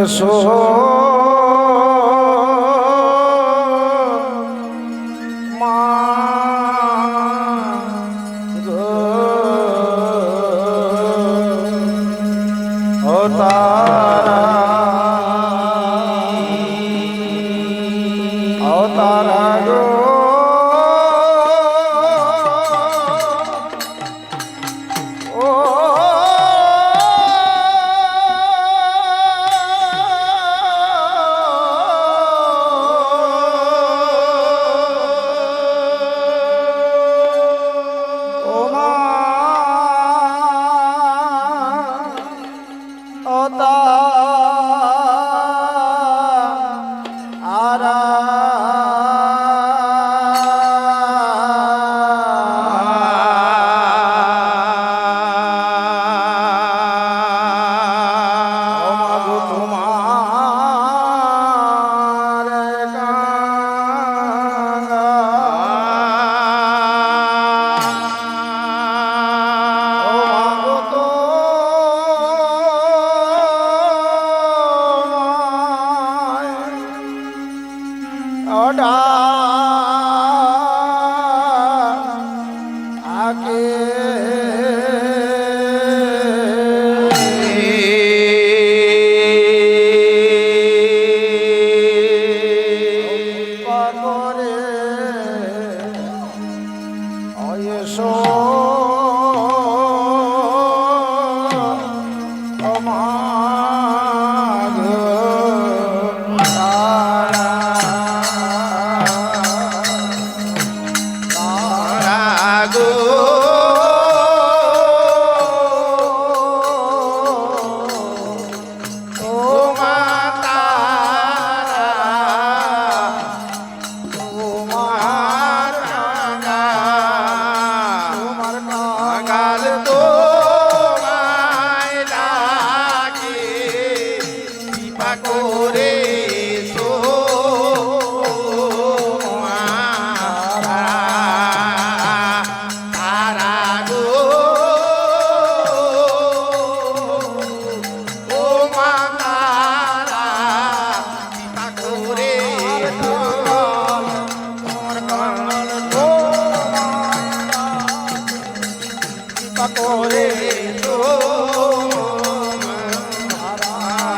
এসো মা ও তারা ও তারা গো করে তারা তারা গো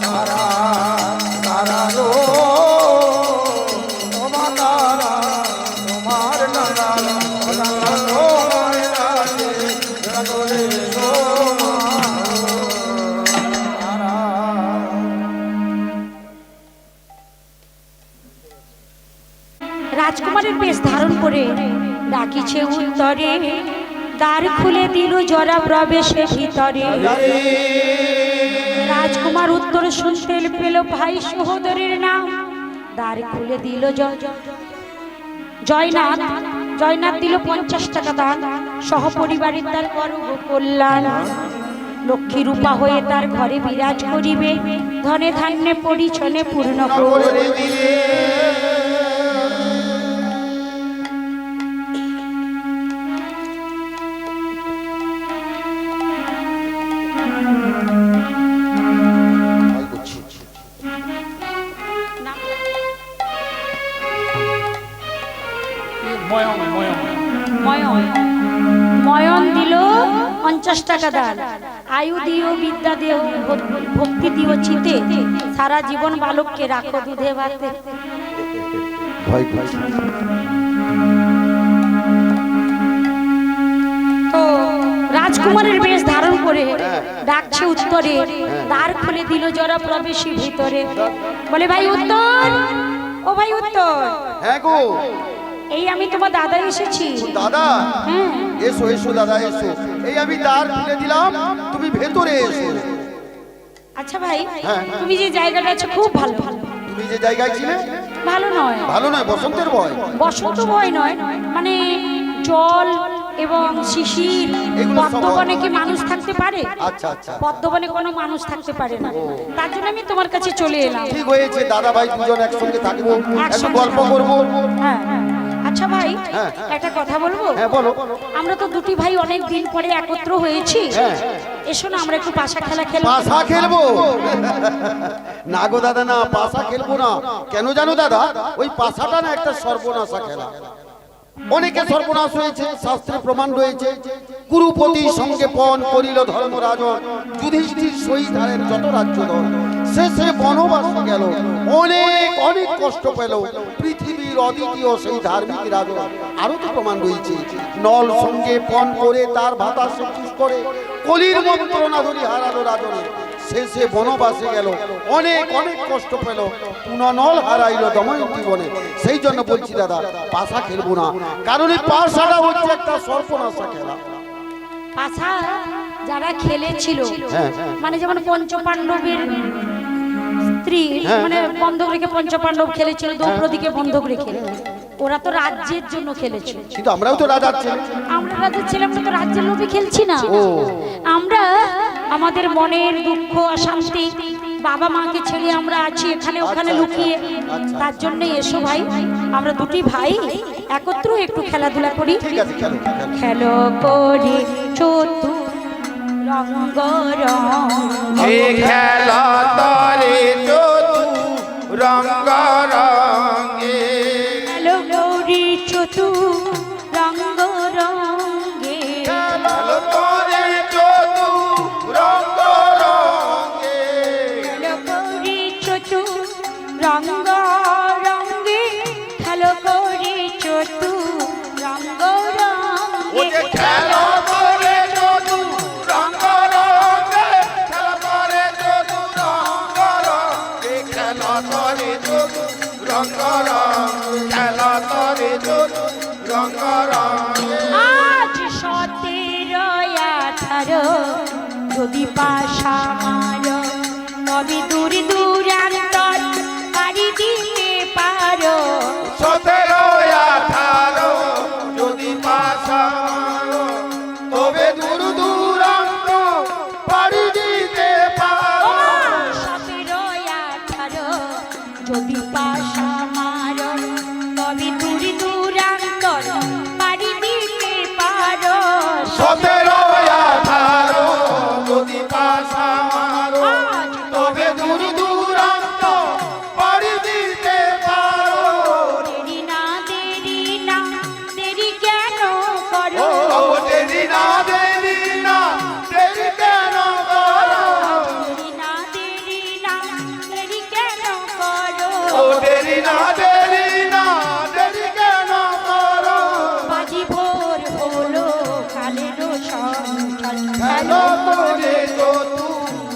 তারা তোমার রাজকুমারের বেশ ধারণ করে ডাকিছে উত্তরে, দ্বার খুলে দিল জরা প্রবেশে ভিতরে। রাজকুমার উত্তর শুনতে পেল ভাই সহোদরের নাম, দ্বার খুলে দিল জয়নাথ। জয়নাথ দিল 50 টাকা দান, সহপরিবারের তার করব কল্যাণ। লক্ষ্মী রূপা হয়ে তার ঘরে বিরাজ করিবে, ধনে ধান্যে পরিছনে পূর্ণ করে দিবে। ময়ন দিল 50 টাকা দান, আয়ু দিও বিদ্যা দিও ভক্তি দিও চিতে, সারা জীবন বালককে রাখো দুধে ভাতে। তো রাজকুমারের বেশ ধারণ করে ডাকছে উত্তরে, দ্বার খুলে দিল জরা প্রবেশী ভিতরে। বলে ভাই উত্তর, ও ভাই উত্তর। হ্যাঁ গো, এই আমি তোমার দাদা এসেছি। দাদা? এসো এসো দাদা এসো, এই আমি দ্বার খুলে দিলাম, তুমি ভেতরে এসো। আচ্ছা ভাই, তুমি যে জায়গাটা আছো খুব ভালো। তুমি যে জায়গায় ছিলে ভালো নয়, ভালো নয়, বসন্তের ভয়। বসন্ত ভয় নয়, মানে জল এবং শিশির এগুলো সব পদ্মবনে কি মানুষ থাকতে পারে? আচ্ছা আচ্ছা, পদ্মবনে কোনো মানুষ থাকতে পারে না, তার জন্য আমি তোমার কাছে চলে এলাম। ঠিক হয়েছে, দাদা ভাই দুজন একসঙ্গে থাকবো, একটু একসঙ্গে গল্প করবো। হ্যাঁ, আচ্ছা ভাই, হ্যাঁ। একটা কথা বলবো? হ্যাঁ বলো। আমরা তো দুটি ভাই অনেক দিন পরে একত্র হয়েছি, হ্যাঁ। এসো না আমরা একটু পাশা খেলা খেলবো। পাশা খেলবো? না গো দাদা, না পাশা খেলবো না। কেন জানো দাদা, ওই পাশাটা না একটা সর্বনাশা খেলা। অনেকে সর্বনাশ হয়েছে, শাস্ত্রে প্রমাণ রয়েছে। কুরুপতি সঙ্গে পণ করিল ধর্মরাজন, যুধিষ্ঠির সহিত হারের যত রাজ্যধন। শেষে বনবাসে গেল, অনেক অনেক কষ্ট পেল পৃথিবীর অদ্বিতীয় সেই ধার্মিক রাজন। আরো তো প্রমাণ রয়েছে, নল সঙ্গে পণ করে তার ভাতা শেষ করে কলির মন্ত্রণা ধরি হারালো রাজনে। শেষে বনবাসে গেল, অনেক অনেক কষ্ট পেল, পুননল হারাইল দময়ন্তী বনে। সেই জন্য বলছি দাদা, পাশা খেলবো না, কারণ এই পাশাটা হচ্ছে একটা সর্বনাশা খেলা। পাশা যারা খেলেছিল, হ্যাঁ। মানে যেমন পঞ্চপাণ্ডবের স্ত্রী, হ্যাঁ। মানে বন্ধক রেখে পঞ্চপাণ্ডব খেলেছিল, দ্রৌপদীকে বন্ধক রেখে। ওরা তো রাজ্যের জন্য খেলেছিল, কিন্তু আমরাও তো রাজা ছিলাম। আমরা রাজ্যের ছিলাম, আমরা তো রাজ্যের লোভে খেলছি না। ও। আমরা আমাদের মনের দুঃখ অশান্তি, বাবা মাকে ছেড়ে আমরা আছি এখানে ওখানে লুকিয়ে, তার জন্য এসো ভাই, আমরা দুটি ভাই একত্র একটু খেলাধুলা করি। ঠিক আছে, খেলো খেলো। খেলো করি চতু রঙ্গ এ খেলা তরে চতু রঙ্গ রঙ্গে, খেলো করি চতু রঙ্গ রঙ্গে, খেলো তরে চতু রঙ্গ রঙ্গে, খেলো করি চতু রঙ্গ রঙ্গে, খেলো করি চতু রঙ্গ ও যে রঙ্গে। খেলো তরে চতু রঙ্গ রঙ্গে, খেলো তরে চতু রঙ্গ রঙ্গে, খেলো তরে চতু রঙ্গ রঙ্গে, খেলো তরে চতু রঙ্গ রঙ্গে। আজ 17/18 যদি পাশা মারো, তবে দূর দূরান্তর পাড়ি দিতে পারো। 17/18 যদি পাশা মারো, তবে দূর দূরান্ত পাড়ি দিতে পারো। 17/18 যদি পাশা মারো, তবে দূর দূরান্তর পাড়ি দিতে পারো। 17/18 যদি পাশা মারো, তবে দূর দূরান্ত পাড়ি দিতে পারো। দেরি না দেরি না, দেরি কেন করো? ও দেরি না দেরি না, দেরি কেন করো? দেরি না দেরি না, দেরি কেন করো? ও দেরি না দেরি না, দেরি কেন করো? বাজি ভোর হলো কালেরও সংসার। খেলো তোরে চতু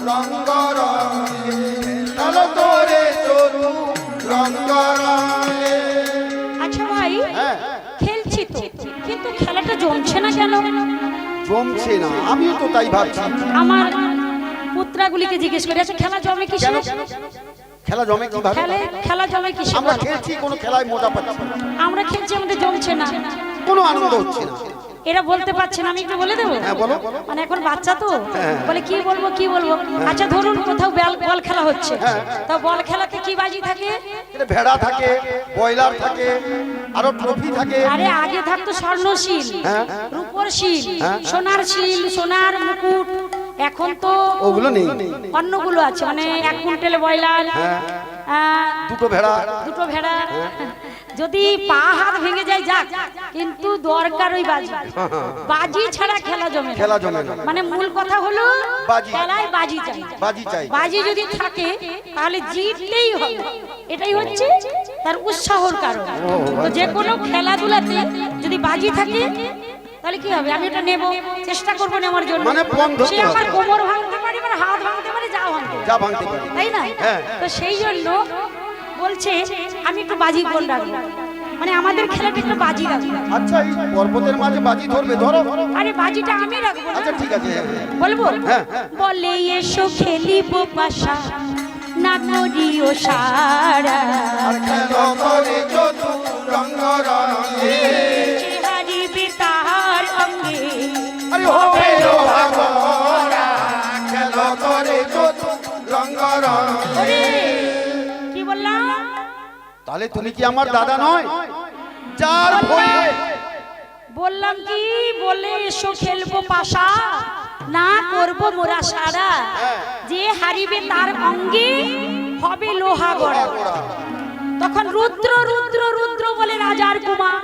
রঙ্গ রঙ্গে, খেলো তোরে চতু রঙ্গ রঙ্গে। আচ্ছা ভাই, হ্যাঁ, খেলছি তো, কিন্তু খেলাটা জমছে না কেন? জমছে না, আমিও তো তাই ভাবছি। আমার পুত্রাগুলিকে জিজ্ঞেস করে, আচ্ছা খেলা জমে কিসে? কেন? খেলা জমে কিভাবে? খেলা জমে কিসে? আমরা খেলছি, কোনো খেলায় মজা পাচ্ছি না, আমরা খেলছি, আমাদের জমছে না, কোনো আনন্দ হচ্ছে না। এরা বলতে পারছে না, আমি একটু বলে দেবো? হ্যাঁ বলো। মানে এখন বাচ্চা তো হ্যাঁ। বলে কি বলবো কি বলবো। আচ্ছা ধরুন কোথাও বল খেলা হচ্ছে, হ্যাঁ। তা বল খেলাতে কি বাজি থাকে? এটা ভেড়া থাকে, ব্রয়লার থাকে, আরো ট্রফি থাকে। আরে আগে থাকতো স্বর্ণশীল, হ্যাঁ। রূপোর শিল, হ্যাঁ। সোনার শিল, সোনার মুকুট। এখন তো ওগুলো নেই। অন্যগুলো আছে, মানে 1 কুইন্টাল ব্রয়লার, হ্যাঁ। আহ, দুটো ভেড়া। দুটো ভেড়া। যদি পা হাত ভেঙে যায় যাক, কিন্তু দরকার ওই বাজি। বাজি ছাড়া খেলা জমে না। খেলা জমে না। মানে মূল কথা হলো বাজি। খেলায় বাজি চাই। বাজি চাই। বাজি যদি থাকে তাহলে জিতলেই হবে, এটাই হচ্ছে তার উৎসাহর কারণ। তো যে কোনো খেলাধুলাতে যদি বাজি থাকে তাহলে কি হবে? আমি এটা নেব, চেষ্টা করবো নেওয়ার জন্য। মানে বন্ধ সে আমার কোমর ভাঙতে পারে, আমার হাত ভাঙতে পারে, যা ভাঙতে পারে, যা ভাঙতে পারে। তাই না? হ্যাঁ। তো সেই জন্য বলছে আমি একটু বাজি গোল রাখবো, মানে আমাদের খেলাটা একটু বাজি রাখবো। আচ্ছা, এই পর্বতের মাঝে বাজি ধরবে, ধরো। আরে বাজিটা আমি রাখবো না? আচ্ছা ঠিক আছে। বলবো? হ্যাঁ। বলে এসো খেলিব পাশা, না করিও সারা, আর খেলো তোরে চতু রঙ্গ রঙ্গে, যে হারিবে তাহার সঙ্গে আরে হবে লোহা গড়া খেল করে রঙ্গ রঙে। কি বললাম? তাহলে তুমি কি আমার দাদা নয়? যার ভয়ে বললাম কি বলে এসো খেলবো পাশা, না করব মোরা সারা, যে হারিবে তার অঙ্গে হবে লোহা গড়া। তখন রুদ্র রুদ্র রুদ্র বলে রাজার কুমার,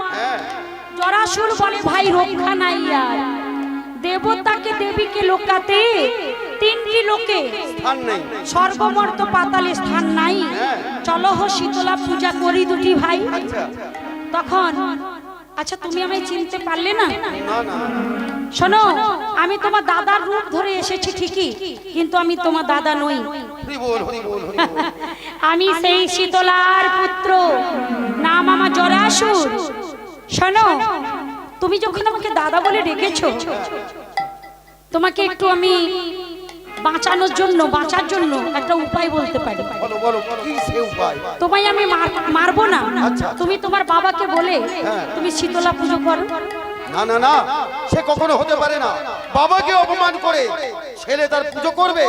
জরাসুর বলে ভাই রক্ষা নাই আর, দেবতাকে দেবীকে লোকাতে তিনটি লোকে স্থান নেই, স্বর্গমর্ত পাতালে স্থান নাই, চলো হো শীতলা পূজা করি দুটি ভাই। তখন আচ্ছা তুমি আমায় চিনতে পারলে না? শোনো, আমি তোমার দাদার রূপ ধরে এসেছি ঠিকই, কিন্তু আমি তোমার দাদা নই। আমি সেই শীতলার পুত্র, নাম আমার জরাসুর। শোনো, তুমি যখন আমাকে দাদা বলে ডেকেছো, তোমাকে একটু আমি বাঁচানোর জন্য, বাঁচার জন্য একটা উপায় বলতে পারি। বলো বলো, কি সে উপায়? তোমায় আমি মারবো না, তুমি তোমার বাবাকে বলে তুমি শীতলা পুজো করো। না না না, সে কখনো হতে পারে না। বাবাকে অপমান করে ছেলে তার পুজো করবে,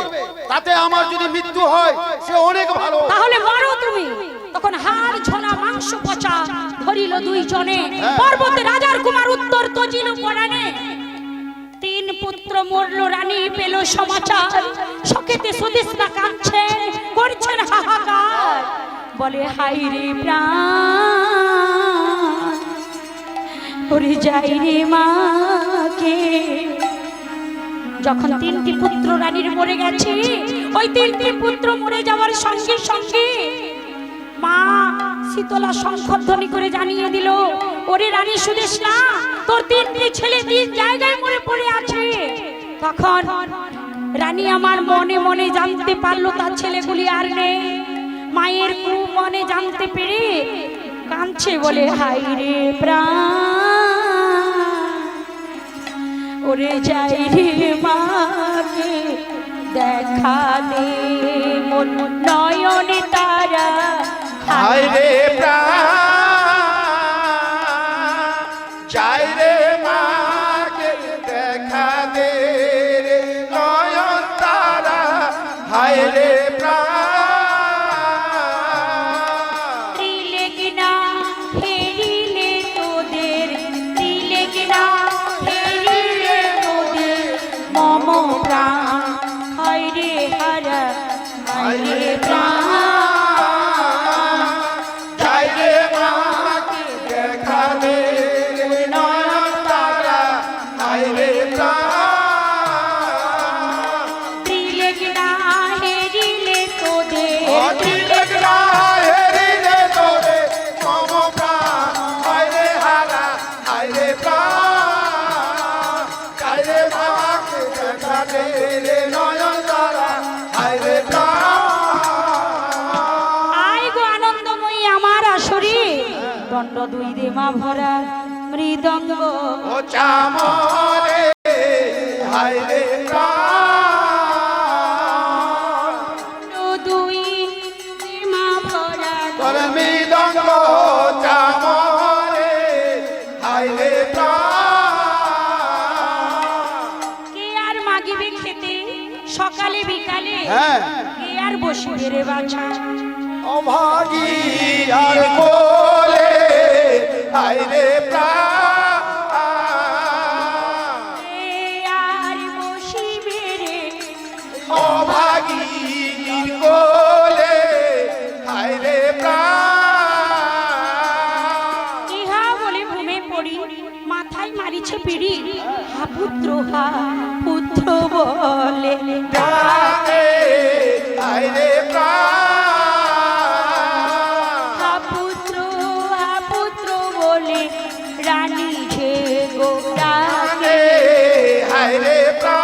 তাতে আমার যদি মৃত্যু হয় সে অনেক ভালো। তাহলে মারো তুমি। তখন হাড় ঝোলা মাংস পচা ধরিল দুইজনে, পর্বতে রাজার কুমার উত্তর তজিল পরাণে। তিন পুত্র মরল, রানী পেল সমাচার, শোকেতে সুদেশনা কাঁদছেন, করছেন হাহাকার, বলে হাই রে প্রাণ, ওরে যাই রে মাকে। যখন তিনটি পুত্র রানীর মরে গেছে, ওই তিনটি পুত্র মরে যাওয়ার সঙ্গে সঙ্গে মা শীতলা শঙ্খধ্বনি করে জানিয়ে দিল, ওরে রানী সুদেশনা, তোর তিনটি ছেলে তিন জায়গায় মরে পড়ে আছে। তখন রানী আমার মনে মনে জানতে পারলো তার ছেলেগুলি আর নেই। মায়ের কু মনে জানতে পেরে কাঁদছে, বলে হাই রে প্রাণ, ওরে যাই রে মাকে দেখা দে, মন নয়নে তারা হায় রে প্রাণ, যাই রে মাকে দেখা দে রে নয়ন তারা। হায় রে প্রাণ, দিলে কিনা ফেরিলে তোদের, দিলে কিনা ফেরিলে তোদের মম প্রাণ, হায় রে হারা, হায় রে প্রাণ। যাই রে মাকে দেখা দে রে নয়ন তারা। হায় রে প্রাণ, দিলে কিনা হেরিলে তোদের, অতিলেক না হেরিলে তোরে মম প্রাণ। হায় রে হারা, হায় রে প্রাণ, যাই রে মাকে দেখা দে রে নয়ন তারা। হায় রে প্রাণ, আই গো আনন্দময়ী আমার আসরে, দণ্ড দুই রে মা ভরা মৃদঙ্গ, ও চামরে। হায় রে প্রাণ, দুই রে মা ভরা তোর মৃদঙ্গ চামরে। হায় রে প্রাণ, কে আর মাগিবে খেতে সকালে বিকালে, হ্যাঁ। কে আর বসিবে রে বাছা, অভাগী আর কোলে। হায় রে প্রাণ, কে আর বসিবে রে, অভাগীর কোলে। হায় রে প্রাণ, ইহা বলে ভূমে পড়ি, মাথায় মারিছে পিড়ি, হা পুত্র হা পুত্র বলে, ডাকে। হায় রে প্রাণ, হা পুত্র বলে রানী ঝে গো ডাকে। হায় রে প্রাণ,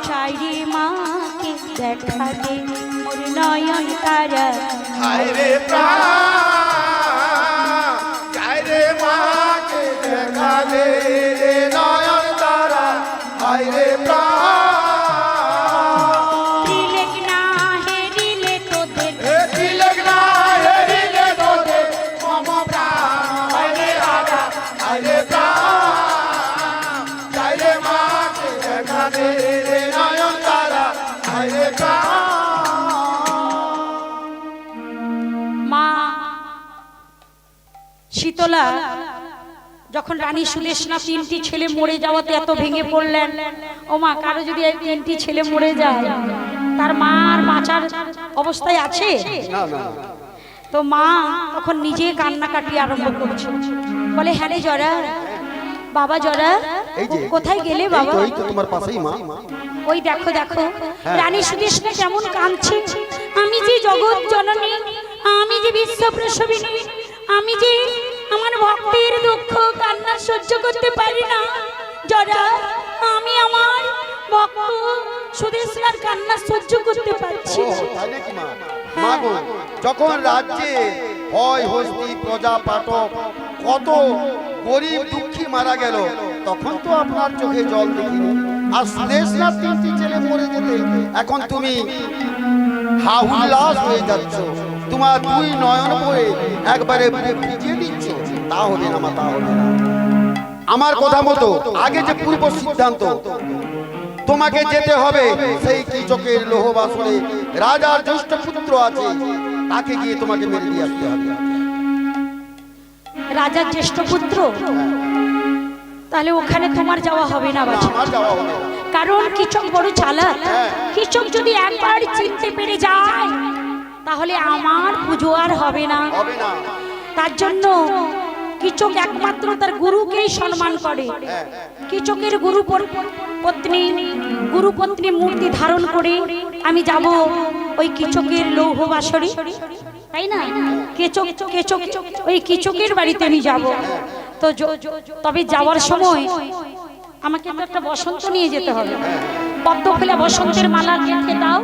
চাইরে মাকে দেখা দে মোর নয়ন তারা, হায় রে প্রাণ, যাই রে মাকে দেখা দে রে নয়ন তারা। হায় রে প্রাণ, দিলে না হেরিলে তোদের, এ তিলক না হেরিলে তোদের মম প্রাণ। হায় রে রাজা, হায় রে প্রাণ, মা শীতলা যখন রানী সুদেশনা 3টি ছেলে মরে যাওয়াতে এত ভেঙে পড়লেন, ও মা কারো যদি এই 3টি ছেলে মরে যায় তার মা আর বাঁচার অবস্থায় আছে? না না, তো মা তখন নিজে কান্নাকাটি আরম্ভ করছে, বলে হ্যাঁ রে জরা, বাবা জরা এই যে কোথায় গেলে বাবা? এই তো তোমার পাশেই মা। ওই দেখো দেখো রানী সুদেশনা কেমন কাঁদছে। আমি যে জগৎ জননী, আমি যে বিশ্ব প্রসবিনী, আমি যে আমার ভক্তের দুঃখ কান্না সহ্য করতে পারি না জরা, আমি আমার ভক্ত সুদেশনার কান্না সহ্য করতে পারছি ও না। তাই নাকি মা? মা গো, যখন রাজ্যে হয় হস্তি প্রজা পাঠক কত গরিব দুঃখী মারা গেল, তখন তো আপনার চোখে জল দেখিনি। আর সুদেশনার 3টি ছেলে মরে যেতে এখন তুমি হাহুল্লাস হয়ে যাচ্ছ, তোমার 2 নয়ন পড়ে একবারে ভিজিয়ে দিচ্ছ। তা হবে না মা, তা হবে না। আমার কথা মতো আগে যে পূর্ব সিদ্ধান্ত, তোমাকে যেতে হবে সেই কীচকের লোহ বাসনে রাজার জ্যেষ্ঠ পুত্র আছে, তাকে গিয়ে তোমাকে মেরে দিয়ে আসতে হবে। রাজার জ্যেষ্ঠ পুত্র? তাহলে ওখানে তোমার যাওয়া হবে না বাছা, আমার যাওয়া হবে না। কারণ কীচক বড় চালাক। কীচক যদি একবার চিনতে পেরে যায় তাহলে আমার পুজো আর হবে না। হবে না। তার জন্য কীচক একমাত্র তার গুরুকেই সম্মান করে। কীচকের গুরু পত্নী মূর্তি ধারণ করে আমি যাব ওই কীচকের লৌহ বাসরে, তাই না? কীচক ওই কীচকের বাড়িতে আমি যাব। তো তবে যাওয়ার সময় আমাকে তো একটা বসন্ত নিয়ে যেতে হবে। পদ্ম ফুলে বসন্তের মালা গেঁথে দাও,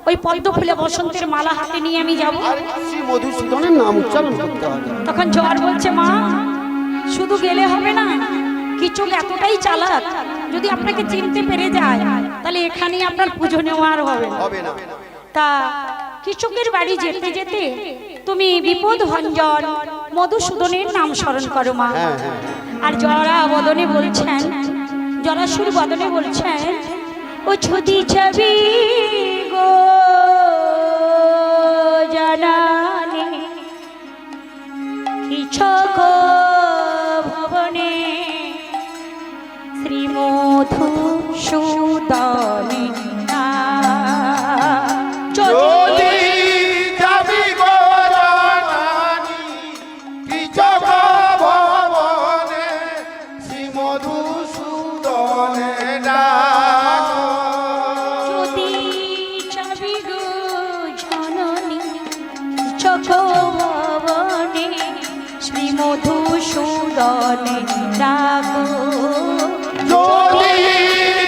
ওই পদ্ম ফুলে বসন্তের মালা হাতে নিয়ে আমি যাব। আর শ্রী মধুসূদনের নাম উচ্চারণ করতে হবে। তখন জ্বর বলছে মা শুধু গেলে হবে না, কীচক এতটাই চালাক, যদি আপনাকে চিনতে পেরে যায় তাহলে এখানেই আপনার পুজো নেওয়া আর হবে না। তা কীচকের বাড়ি যেতে যেতে তুমি বিপদ ভঞ্জন মধুসূদনের নাম স্মরণ করো মা। আর জরা বদনে বলছেন, জরাসুর বদনে বলছেন, ও ছুটি ছবি গো জানানে কীচক ভবনে শ্রী মধুসূদনে যদি যাবি গো রানী কীচক ভবনে শ্রী মধুসূদনে ডাকো। যদি যাবি গো জননী কীচক ভবনে শ্রী মধুসূদনে ডাকো। যদি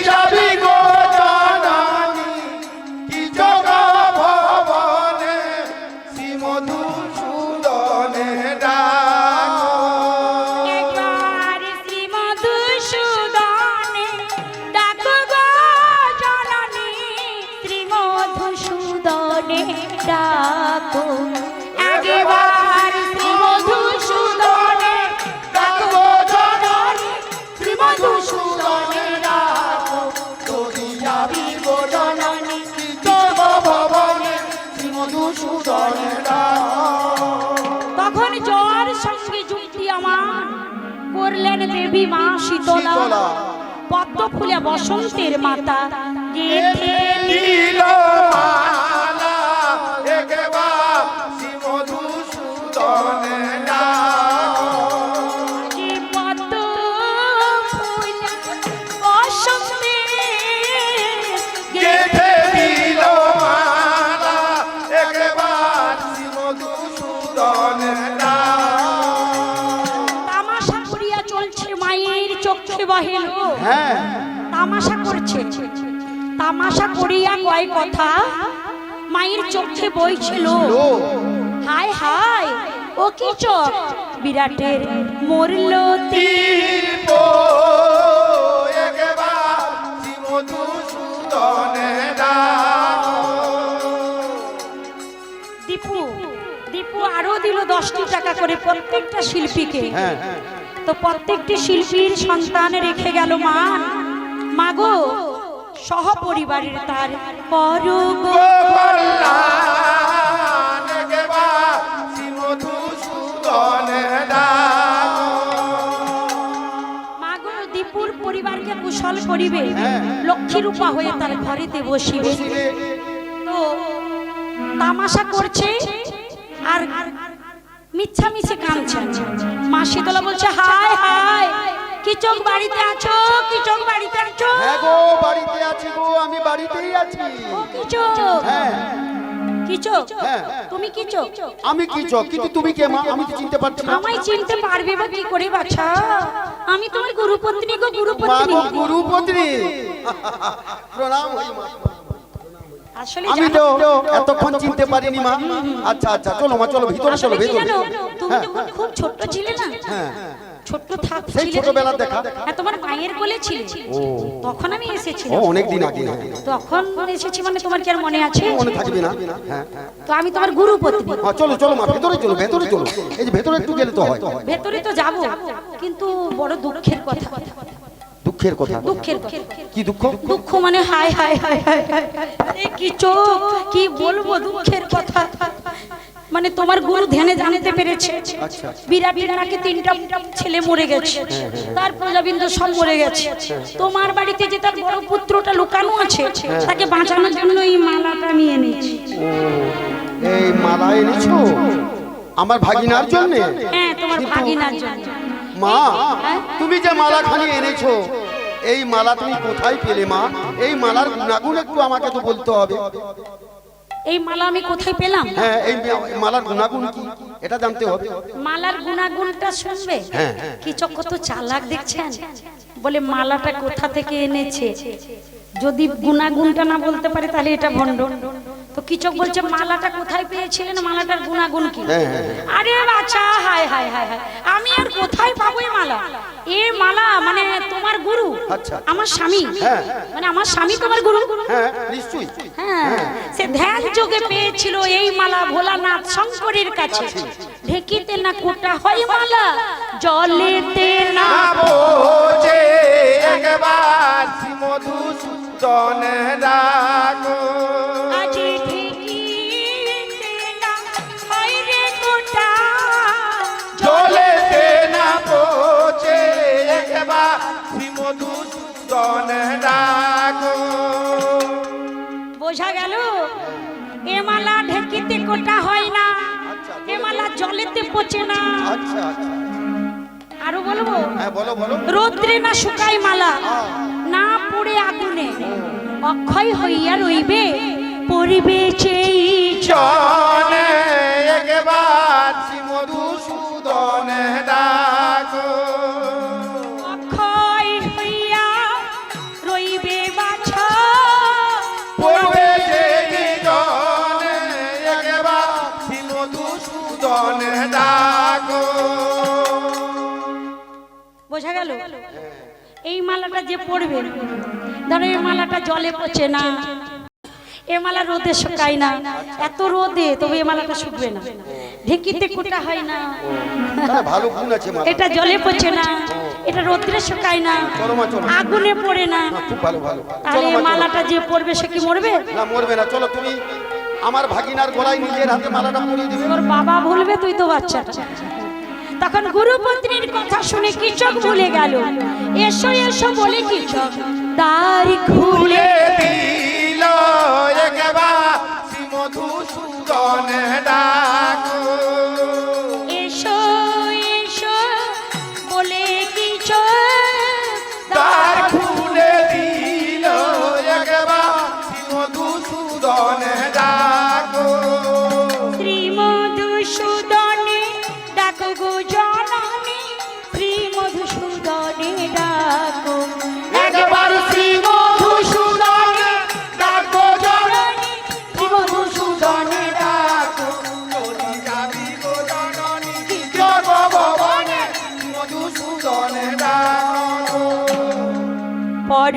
যাবি গো রানী কীচক ভবনে শ্রী মধুসূদনে ডাকো। একবার শ্রী মধুসূদনে ডাকো গো জননী, শ্রী মধুসূদনে ডাকো। একবার শ্রী মধুসূদনে ডাকো জননী শ্রী মধুসূদনে ডাকো। যদি যাবি গো জননী কীচক ভবনে শ্রী মধুসূদনে ডাকো। তখন জ্বর সঙ্গে যুক্তি আমার করলেন দেবী মা শীতলা, শীতলা। পদ্ম ফুলে বসন্তের মাতা গেথে নীল মালা একবার শ্রী মধুসূদনে ডাকো। যে পদ্ম ফুলে বসন্তের গেথে নীল মালা একবার শ্রী মধুসূদনে ডাকো। তামাশা করিয়া চলছে মায়ের চোখে বাহিল, হ্যাঁ, তামাশা করছে, তামাশা করিয়া কয় কথা মায়ের চোখে বইছিল। হায় হায় ও কীচক বিরাটের মরল তীর। তীর একবার শ্রী মধুসূদনে ডাকো। দীপু আরো দিল 10টি টাকা করে প্রত্যেকটা শিল্পীকে। হ্যাঁ, তো প্রত্যেকটি শিল্পীর সন্তান রেখে গেল মা। মাগো সহপরিবারের তার করো গো কল্যাণ একবার শ্রী মধুসূদনের ডাক। মাগো দীপুর পরিবারকে কুশল করিবে, লক্ষ্মী রূপা হয়ে তার ঘরেতে বসিবে। তো তামাশা করছে আর মিছামিছি কাঁদছে। মা শীতলা বলছে হায় হায়, কি চোখ বাড়িতে আছো, কি চোখ বাড়িতে আছো? হ্যাঁ গো বাড়িতে আছি গো, আমি বাড়িতেই আছি। ও কি চোখ? হ্যাঁ কি চোখ? হ্যাঁ। তুমি কি চোখ? আমি কি চোখ, কিন্তু তুমি কে মা? আমি তো চিনতে পারছি না। আমায় চিনতে পারবে বা কি করে বাছা? আমি তোমার গুরুপত্নী গো, মা গুরুপত্নী। গো গুরুপত্নী, প্রণাম হই মা। আসলে আমি তো এতক্ষণ চিনতে পারিনি মা। আচ্ছা আচ্ছা চলো মা, চলো ভিতরে চলো, ভিতরে। তুমি যখন খুব ছোট ছিলে না, হ্যাঁ ছোট্ট থাক সেই ছোটবেলার দেখা। হ্যাঁ, তোমার মায়ের কোলে ছিলে, তখন আমি এসেছি। ও অনেক দিন আগে। তখন এসেছি মানে তোমার কি আর মনে আছে? মনে থাকবে না? হ্যাঁ তো আমি তোমার গুরুপত্নী। হ্যাঁ চলো চলো মা, ভেতরে চলো, ভেতরে চলো। এই যে ভেতরে একটু গেলে তো হয়। ভেতরে তো যাব, কিন্তু বড় দুঃখের কথা। দুঃখের কথা? দুঃখের কথা। কি দুঃখ? দুঃখ মানে হায় হায় হায় হায় হায়। এ কি চোখ, কি বলবো দুঃখের কথা। মানে তোমার গুরু ধ্যানে জানতে পেরেছে আচ্ছা। বিরাটের নাকি 3টা ছেলে মরে গেছে, তার প্রজাবিন্দু সব মরে গেছে। তোমার বাড়িতে যে তার বড় পুত্রটা লুকানো আছে, তাকে বাঁচানোর জন্য এই মালাটা আমি এনেছি। এই মালা এনেছো আমার ভাগিনার জন্য? হ্যাঁ, তোমার ভাগিনার জন্য। মা তুমি যে মালাখানি এনেছো, এই মালা তুমি কোথায় পেলে মা? এই মালার গুণাগুণ একটু আমাকে তো বলতে হবে। এই মালা আমি কোথায় পেলাম? হ্যাঁ এই মালার গুণাগুণ কি এটা জানতে হবে। মালার গুণাগুণটা শুনবে? হ্যাঁ। কি চোখ কত চালাক দেখছেন। বলে মালাটা কোথা থেকে এনেছে, যদি গুণাগুণটা না বলতে পারে তাহলে এটা ভণ্ড। তো কি চোখ বলছে মালাটা কোথায় পেয়েছিলেন, মালাটার গুণাগুণ কি? আরে বাচ্চা হায় হায় হায় হায়, আমি আর কোথায় পাবো এই মালা? এই মালা মানে তোমার গুরু, আচ্ছা। আমার স্বামী। হ্যাঁ। মানে আমার স্বামী তোমার গুরু। হ্যাঁ নিশ্চয়ই। হ্যাঁ, সে ধ্যান যোগে পেয়েছিল এই মালা ভোলানাথ শঙ্করের কাছে। ঢেকিতে না কোটা হয় মালা, জলেতে না বোঝে একবার শ্রী মধুসূদনের ডাক। আজি ঢেকিতে না হয় রে কোটা, জলেতে না বোঝে একবার শ্রী মধুসূদনের ডাক। বোঝা গেল এ মালা ঢেকিতে কোটা হয় না, এ মালা জলেতে পচে না। আচ্ছা আচ্ছা আরো বলবো, হ্যাঁ বলো বলো। রৌদ্রে না শুকায় মালা, না পড়ে আগুনে, অক্ষয় হইয়া রইবে পরিবে চেয়ে। জনে একবার শ্রী মধুসূদনের ডাক। অক্ষয় হইয়া রইবে বাছা, পড়বে যে জনে একবার শ্রী মধুসূদনের ডাক। বোঝা গেল? এই মালাটা যে পড়বে, ধরো এই মালাটা জলে পচে না, এ মালা রোদে শুকায় না, এত রোদে তবে এ মালাটা শুকবে না। ঢেকিতে কোটা হয় না, তাহলে ভালো গুণ আছে মা। এটা জলে পচে না, এটা রোদ্রে শুকায় না, চলো মা চলো। আগুনে পড়ে না। খুব ভালো ভালো। তাহলে চলো এই মা, চলো। মালাটা যে পড়বে সে কি মরবে? না মরবে না। চলো তুমি আমার ভাগিনার গলায় নিজের হাতে মালাটা পরিয়ে দিবে। তোর বাবা ভুলবে, তুই তো বাচ্চা। তখন গুরুপত্নীর কথা শুনে কৃষক ভুলে গেল। এসো এসো বলে কৃষক দ্বার খুলে দিল একবার শ্রী মধুসূদনের ডাক। এসো এসো বলে কৃষক দ্বার খুলে দিল একবার শ্রী মধুসূদনের ডাক। শ্রী মধুসূদনে ডাকো গো জননী, শ্রী মধুসূদনে ডাকো একবার শ্রী মধুসূদনে ডাকো জননী, শ্রী মধুসূদনে ডাকো। যদি যাবি গো জননী জগভবনে, শ্রী মধুসূদনে ডাকো। পর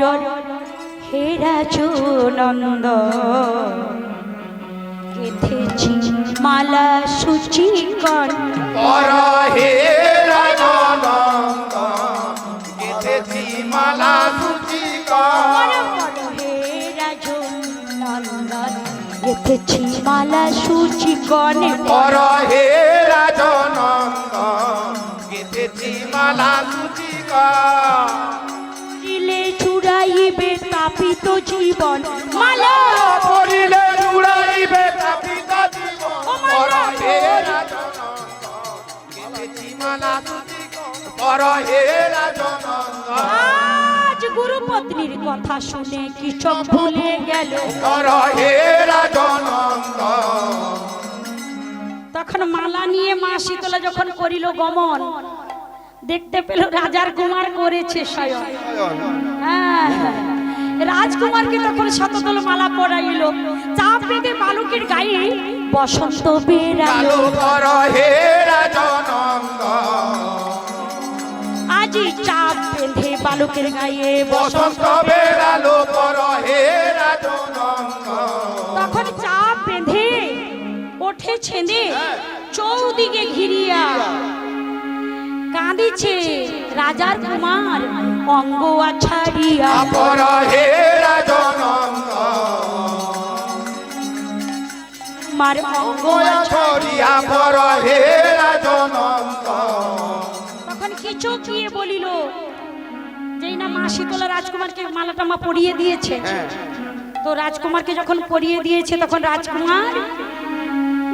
হেরা চুনন্দ গেথেছি মালা সূচি কর। পর হে রাজনন্দ গেথেছি মালা সূচি কর। পর হে গেথেছি মালা সুচি কনে পর হে রাজনন্দ গেথেছি মালা সুচি দিলে চুড়াইবে তাপিত জীবন মালা পড়িলে জুড়াইবে তাপিত জীবন পর হে রাজনন্দ গেথেছি মালা সুচি পর হে রাজনন্দ আজ গুরু পত্নীর কথা শুনে কৃষক ভুলে গেল পর হে রাজনন্দ তখন মালা নিয়ে মা শীতলা যখন করিল গমন দেখতে পেল রাজার কুমার করেছে স্বয়ং। হ্যাঁ, রাজকুমারকে তখন শতদল মালা পরাইল, চাপ বেঁধে বালকের গায়ে বসন্ত বেরালো। পর হে রাজনন্দ আজি চাপ বেঁধে বালকের গায়ে বসন্ত বেরালো পর হে রাজনন্দ তখন চাপ বেঁধে ওঠে ছেঁদে চৌদিকে ঘিরিয়া কাঁদিছে রাজার কুমার অঙ্গ ছাড়িয়া। পর হে রাজনন্দ মার অঙ্গ ছড়িয়া পর হে রাজনন্দ তখন কিছু গিয়ে বলিল, যেই না মা শীতলা রাজকুমারকে মালাটা মা পরিয়ে দিয়েছে, তো রাজকুমারকে যখন পরিয়ে দিয়েছে তখন রাজকুমার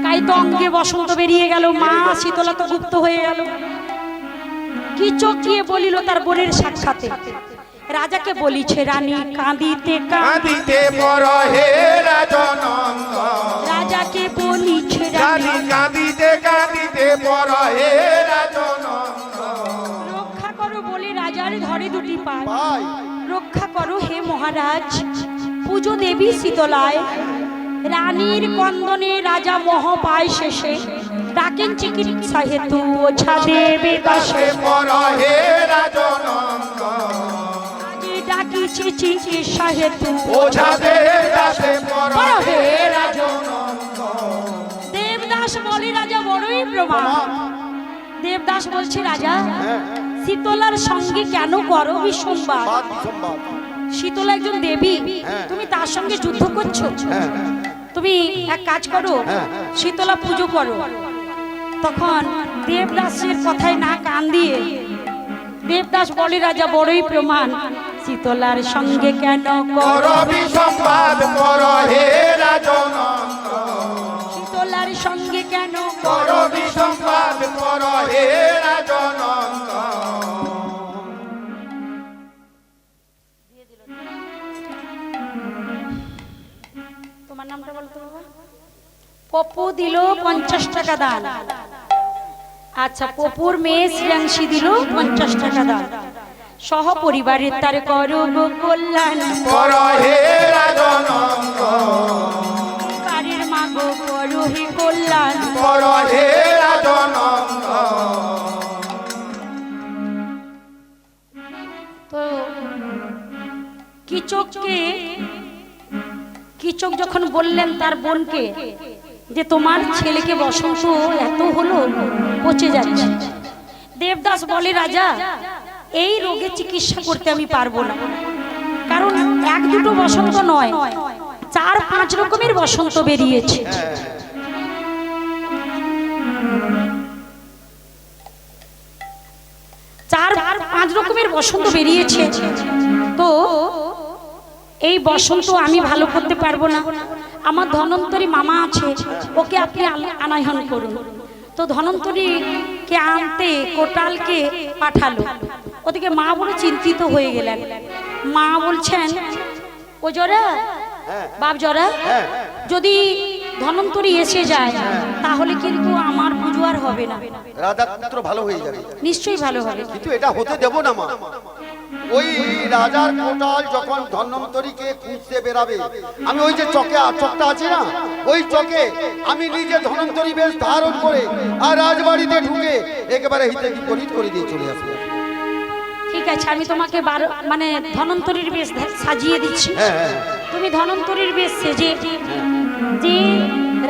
গায়ে তো অঙ্গে বসন্ত বেরিয়ে গেল, মা শীতলা তো গুপ্ত হয়ে গেল। কি চোখ দিয়ে বলিল তার বোনের সাক্ষাতে, রাজাকে বলিছে রানী কাঁদিতে কাঁদিতে পর হে রাজনন্দ রাজাকে বলিছে রানী কাঁদিতে কাঁদিতে পর হে রাজনন্দ রক্ষা করো বলে রাজার ধরে দুটি পায়, ভাই রক্ষা করো হে মহারাজ। পুজো দেবী শীতলায় রানীর কন্দনে রাজা মোহ পায় শেষে, ডাকেন চিকিৎসা হেতু ওঝা দেবে দাসে। পর হে রাজনন্দ ডাকিছে চিকিৎসা হেতু ওঝা দেবদাসে পর হে রাজনন্দ দেবদাস বলে রাজা বড়ই প্রমাণ। দেবদাস বলছে রাজা, শীতলার সঙ্গে কেন করো বিসম্বাদ? বাদ বিসম্বাদ। শীতলা একজন দেবী, তুমি তার সঙ্গে যুদ্ধ করছো। তুমি এক কাজ করো, শীতলা পুজো করো। তখন দেবদাসের কথায় না কান দিয়ে দেবদাস বলে রাজা বড়ই প্রমাণ, শীতলার সঙ্গে কেন কর করো বিসম্বাদ পর হে রাজনন্দ শীতলার সঙ্গে কেন কর করো বিসম্বাদ পর হে রাজনন্দ তোমার নামটা বলতো বাবা? পপু দিল 50 টাকা দান। আচ্ছা, পপুর মেয়ে শ্রেয়াংশী দিল 50 টাকা দান। সহ পরিবারের তার করব কল্যাণ, পর হে রাজনন্দ বাড়ির মাগো করো হে কল্যাণ। পর হে রাজনন্দ তো কিচক যখন বললেন তার বোনকে যে তোমার ছেলেকে বসন্ত এত হলো, পচে যাচ্ছে, দেবদাস বলে রাজা এই রোগের চিকিৎসা করতে আমি পারবো না, কারণ এক দুটো বসন্ত নয়, 4-5 রকমের বসন্ত বেরিয়েছে। চার 5 রকমের বসন্ত বেরিয়েছে, তো এই বসন্ত আমি ভালো করতে পারবো না। আমার ধনন্তরী মামা আছে, ওকে আপনি আনায়ন করুন। তো ধনন্তরীকে আনতে কোটালকে পাঠালো। ওদিকে মা বড় চিন্তিত হয়ে গেলেন। মা বলছেন, ও জরা বাপ জরা, যদি ধনন্তরী এসে যায় তাহলে কিন্তু আমার পুজো আর হবে না। রাজার পুত্র ভালো হয়ে যাবে, নিশ্চয়ই ভালো হবে, কিন্তু এটা হতে দেব না মা। ওই রাজার কোটাল যখন ধন্বন্তরীকে খুঁজতে বেরাবে, আমি ওই যে চকটা আছে না, ওই চকে আমি নিজে ধন্বন্তরী বেশ ধারণ করে আর রাজবাড়িতে ঢুকে একেবারে হিতে বিপরীত করে দিয়ে চলে আসবে। ঠিক আছে, আমি তোমাকে মানে ধনন্তরীর বেশ সাজিয়ে দিচ্ছি। তুমি ধনন্তরীর বেশ সেজে যে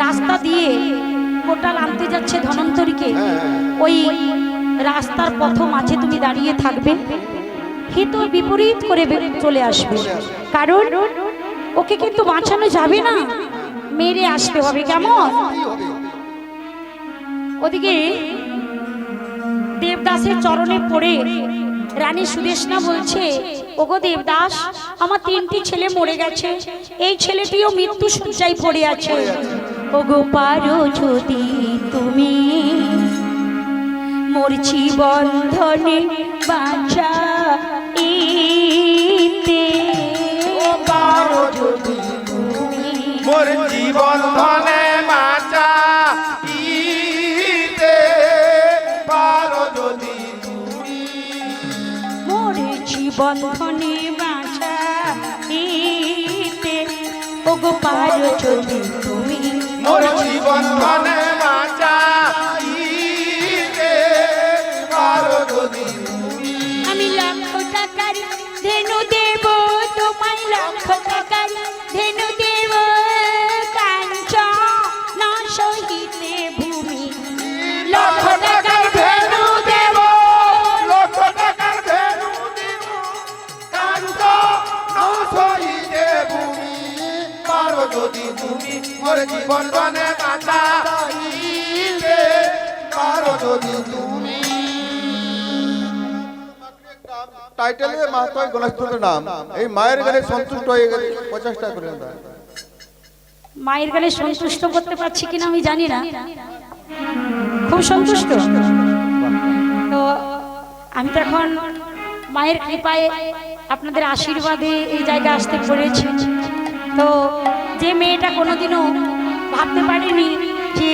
রাস্তা দিয়ে কোটাল আনতে যাচ্ছে ধনন্তরীকে, ওই রাস্তার পথ মাঝে তুমি দাঁড়িয়ে থাকবে, হিত বিপরীত করে চলে আসবে, কারণ ওকে কিন্তু বাঁচানো যাবে না। মেরে আসতে হবে, কেমন? কি হবে? ওদিকে দেবদাসের চরণে পড়ে রানী সুদেশনা বলছে, ওগো দেবদাস, আমার 3টি ছেলে মরে গেছে, এই ছেলেটিও মৃত্যু শয্যায় পড়ে আছে। ওগো পারো যদি তুমি মরছি বন্ধনে বাঁচাইতে, ও পারো যদি তুমি মোর জীবন ধনে বাঁচা ইতে পারো যদি তুমি মরছি বন্ধনে বাঁচাইতে, ওগো পারো যদি তুমি মোর জীবন ধনে বাঁচা ইতে পারো যদি তুমি আমি লক্ষ টাকার ধেনু দেব তোমায়, লক্ষ টাকার ধেনু দেব কাঞ্চন সহিতে ভূমি, লক্ষ টাকার ধেনু দেব, লক্ষ টাকার ধেনু দেব কান্ত নৌসইতে ভূমি পারো যদি তুমি মোর জীবন ধনে বাঁচা ইতে পারো যদি তুমি টাইটেলে মাহাতোয় গণেশপুরের নাম এই মায়ের গানে সন্তুষ্ট হয়ে গেলে 50 টাকা করে দেন। মায়ের গালে সন্তুষ্ট করতে পারছি কিনা আমি জানি না, খুব সন্তুষ্ট তো আমি তো এখন মায়ের কৃপায় আপনাদের আশীর্বাদে এই জায়গায় আসতে পেরেছি। তো যে মেয়েটা কোনোদিনও ভাবতে পারিনি যে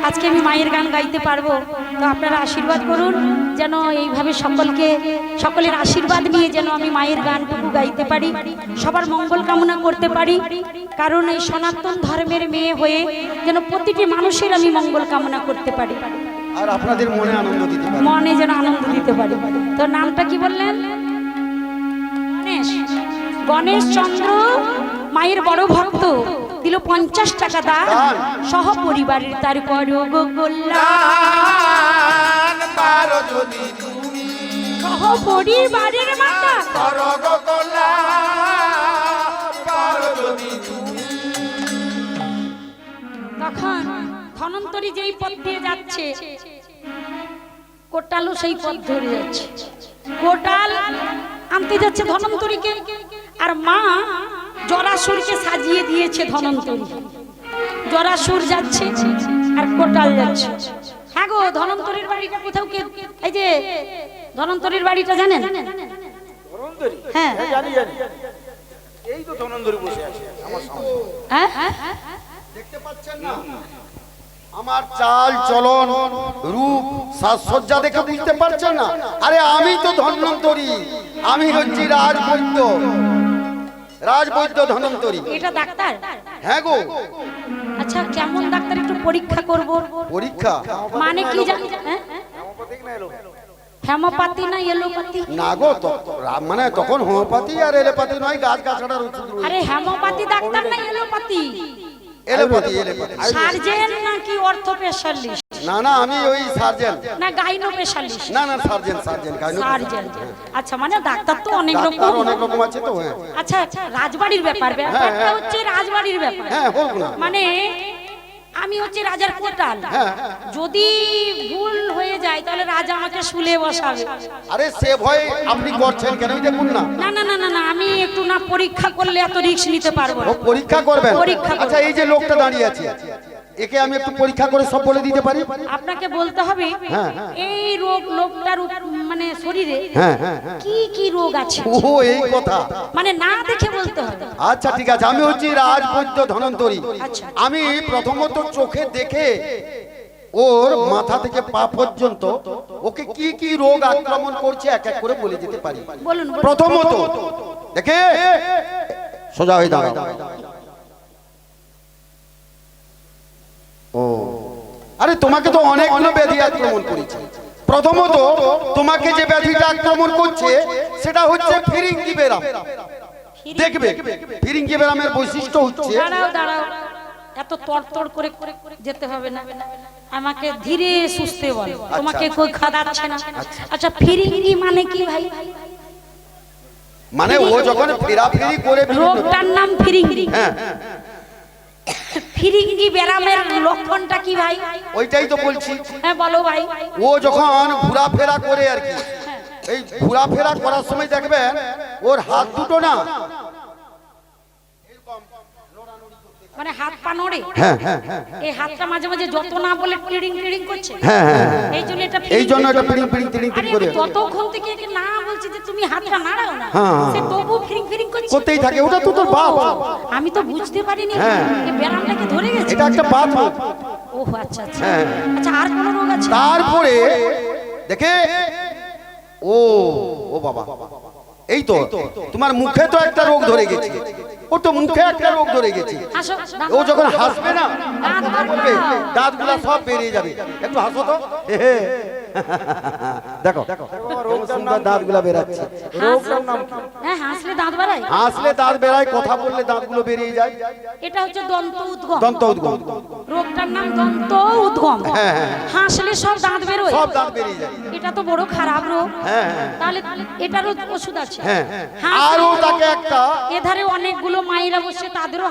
আজকে আমি মায়ের গান গাইতে পারবো, তো আপনারা আশীর্বাদ করুন যেন এইভাবে সকলের আশীর্বাদ নিয়ে যেন আমি মায়ের গানটুকু গাইতে পারি, সবার মঙ্গল কামনা করতে পারি, কারণ এই সনাতন ধর্মের মেয়ে হয়ে যেন প্রতিটি মানুষের আমি মঙ্গল কামনা করতে পারি, আর আপনাদের মনে আনন্দ দিতে পারি। মনে যেন আনন্দ দিতে পারি। তো নামটা কি বললেন? গণেশ। গণেশ চন্দ্র মায়ের বড় ভক্ত, দিল 50 টাকা দান, সহ পরিবারের তার করো গো কল্যাণ, পারো যদি তুমি সহ পরিবারের মাতা করো গো কল্যাণ পারো যদি তুমি তখন ধনন্তরী যেই পথ দিয়ে যাচ্ছে, কোটালও সেই পথ ধরে যাচ্ছে। কোটাল আনতে যাচ্ছে ধনন্তরীকে, আর মা জরাসুরকে সাজিয়ে দিয়েছে ধনন্তরী। জরাসুর যাচ্ছে আর কোটাল যাচ্ছে। হ্যাঁ গো, ধনন্তরীর বাড়িটা কোথাও কে, এই যে ধনন্তরীর বাড়িটা জানেন? ধনন্তরী হ্যাঁ জানি জানি, এই তো ধনন্তরী বসে আছে আমার সামনে। হ্যাঁ দেখতে পাচ্ছেন না আমার চাল চলন রূপ সাজসজ্জা দেখে বুঝতে পারছেন না? আরে আমি তো ধন্বন্তরী, আমি হচ্ছি রাজবৈদ্য ধন্বন্তরী। এটা ডাক্তার? হ্যাঁ গো। আচ্ছা, কেমন ডাক্তার একটু পরীক্ষা করব। পরীক্ষা মানে কি জানি? হেমোপ্যাথি না এলোপ্যাথি? না গো, মানে তখন হোমিওপ্যাথি আর এলোপ্যাথি নয়, গাছ গাছড়ার ওষুধ রয়েছে। আরে হেমোপ্যাথি ডাক্তার না এলোপ্যাথি? এলোপ্যাথি। সার্জেন নাকি অর্থো স্পেশালিস্ট? না না, আমি ওই সার্জেন। না গাইনো স্পেশালিস্ট? না না, সার্জেন গাইনো। সার্জেন। আচ্ছা, মানে ডাক্তার তো অনেক ডাক্তার রকম। অনেক রকম আছে তো। হ্যাঁ আচ্ছা, রাজবাড়ির ব্যাপারটা হচ্ছে রাজবাড়ির ব্যাপার। হ্যাঁ, হোক না। মানে আমি হচ্ছে রাজার কোটাল, হ্যাঁ। যদি ভুল হয়ে যায় তাহলে রাজা আমাকে শুলে বসাবে। আরে সে ভয় আপনি করছেন কেন? দেখুন না। না না না না না, আমি একটু না পরীক্ষা করলে এত রিস্ক নিতে পারবো ও না। পরীক্ষা করবেন? পরীক্ষা করব। আচ্ছা, এই যে লোকটা দাঁড়িয়ে আছে, একে আমি একটু পরীক্ষা করে সব বলে দিতে পারি? আপনাকে বলতে হবে হ্যাঁ। এই লোকটার মানে শরীরে হ্যাঁ কি কি রোগ আছে, ও এই কথা। মানে না দেখে বলতে হবে। আচ্ছা ঠিক আছে, আমি হচ্ছি রাজবৈদ্য ধনন্তরী। আচ্ছা। আমি প্রথমত চোখে দেখে ওর মাথা থেকে পা পর্যন্ত ওকে কি কি রোগ আক্রমণ করছে এক এক করে বলে দিতে পারি। বলুন। প্রথমত দেখে সোজা হয়ে দাঁড়াও। ও আরে, তোমাকে তো অনেকগুলো ব্যাধি আক্রমণ করেছে। প্রথমত তোমাকে যে ব্যাধিটা আক্রমণ করছে সেটা হচ্ছে ফিরিঙ্গি ব্যারাম। দেখবে, ফিরিঙ্গি ব্যারামের বৈশিষ্ট্য হচ্ছে, দাঁড়াও, এত তড়তড় করে যেতে হবে না, আমাকে ধীরে সুস্থে বল। তোমাকে কই খাদাচ্ছে না। আচ্ছা, ফিরিঙ্গি মানে কি ভাই? মানে ও যখন ফেরাফেরি করে, রোগটার নাম ফিরিঙ্গি। হ্যাঁ, ফিরিঙ্গি ব্যারামের লক্ষণটা কি ভাই? ওইটাই তো বলছি। হ্যাঁ বলো ভাই। ও যখন ঘোরাফেরা করে আর কি, এই ঘোরাফেরা করার সময় দেখবেন ওর হাত দুটো না, মানে হাত পা নড়ে। হ্যাঁ হ্যাঁ হ্যাঁ এই হাতটা মাঝে মাঝে যত না বলে টিড়িং টিড়িং করছে। হ্যাঁ হ্যাঁ, এই জন্য এটা এই জন্য এটা পিড়িং পিড়িং টিড়িং টিড়িং করে যতক্ষণ থেকে একে না বলছি যে তুমি হাতটা নাড়াও না, হ্যাঁ, সে তবু ফিরিং ফিরিং করছে। করতেই থাকে। ওটা তো তোর বাপ। আমি তো বুঝতে পারিনি হ্যাঁ। এই ব্যারামটাকে ধরে গেছে। এটা একটা বাত। ও আচ্ছা আচ্ছা। হ্যাঁ। আচ্ছা আর কোন রোগ আছে? তারপরে দেখে ও ও বাবা, এই তো তোমার মুখে তো একটা রোগ ধরে গেছে। ও তো মুখে একটা রোগ ধরে গেছে। আসো, ও যখন হাসবে না, দাঁত বার বলবে করো। দাঁতগুলা সব বেরিয়ে যাবে। একটু হাসো তো। দেখো সুন্দর দাঁতগুলা বেরাচ্ছে। রোগটার নাম কি? হ্যাঁ হাসলে দাঁত বাড়ায়। হাসলে দাঁত বেরায়, কথা বললে দাঁতগুলো বেরিয়ে যায়। এটা হচ্ছে দন্ত উদ্গম। দন্ত উদ্গম। রোগটার নাম দন্ত উদ্গম। হ্যাঁ, হ্যাঁ। হাসলে সব দাঁত বেরোয়। সব দাঁত বেরিয়ে যায়। এটা তো বড় খারাপ রোগ। হ্যাঁ, হ্যাঁ। তাহলে এটারও ওষুধ আছে। হ্যাঁ, হাসলে- আরো তাকে একটা এধারে অনেকগুলো মায়েরা বসে, তাদেরও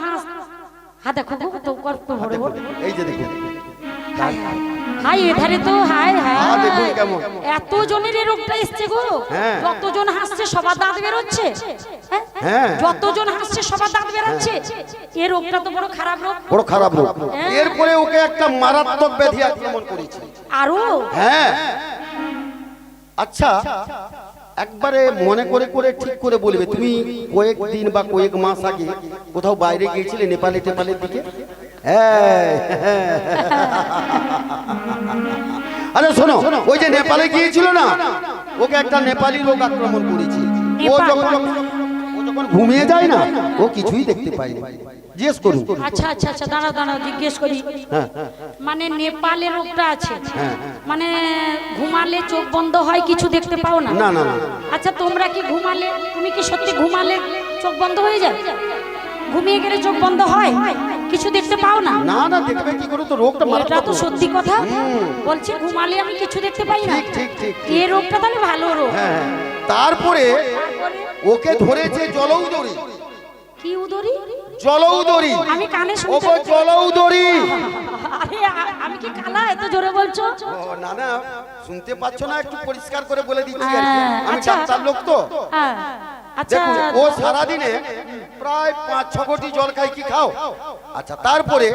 হ্যাঁ দেখো গো, তো কত বড় বড়। এই যে দেখুন, হাই এধারে তো হাই হাই দেখুন কেমন। এত জনের এই রোগটা এসছে গো। হ্যাঁ। যতজন হাসছে সবার দাঁত বেরোচ্ছে। হ্যাঁ? হ্যাঁ। যতজন হাসছে সবার দাঁত বেরোচ্ছে। এই রোগটা তো বড় খারাপ রোগ। বড় খারাপ রোগ। হ্যাঁ। এরপরে ওকে একটা মারাত্মক ব্যাধি আক্রমণ করেছে। আরো হ্যাঁ। আচ্ছা, একবারে মনে করে করে ঠিক করে বলবে, তুমি কয়েক দিন বা কয়েক মাস আগে কোথাও বাইরে গিয়েছিলে, নেপালে টেপালের দিকে? হ্যাঁ। আরে শোনো, ওই যে নেপালে গিয়েছিল না, ওকে একটা নেপালি রোগ আক্রমণ করেছে। ও যখন ঘুমিয়ে যায় না, ও কিছুই দেখতে পায়নি। জিজ্ঞেস করুন। আচ্ছা আচ্ছা আচ্ছা, দাঁড়াও দাঁড়াও, জিজ্ঞেস করি। হ্যাঁ, মানে নেপালে রোগটা আছে, হ্যাঁ। মানে ঘুমালে চোখ বন্ধ হয়, কিছু দেখতে পাও না? না না না। আচ্ছা তোমরা কি ঘুমালে, তুমি কি সত্যি ঘুমালে চোখ বন্ধ হয়ে যায়? ঘুমিয়ে গেলে চোখ বন্ধ হয়, কিছু দেখতে পাও না? না না, দেখবে কি করে? তো রোগটা এটা মারাত্মক তো রোগ। সত্যি কথা। বলছি ঘুমালে আমি কিছু দেখতে পাই না। ঠিক ঠিক ঠিক। এই রোগটা তাহলে ভালো রোগ। হ্যাঁ, তারপরে ওকে ধরেছে জলৌদরি। কি উদরি? জলৌদরি। আমি কানে শুনতে ওগো জলৌদরি। আরে আমি কি কালা এত জোরে বলছো? ও না না, শুনতে পাচ্ছ না? একটু পরিষ্কার করে বলে দিচ্ছি আর কি। হ্যাঁ, আমি আচ্ছা। ডাক্তার লোক তো। হ্যাঁ আচ্ছা। দেখুন, ও সারাদিনে প্রায় 5-6 ঘটি জল খায়। কি খাও? আচ্ছা, তারপরে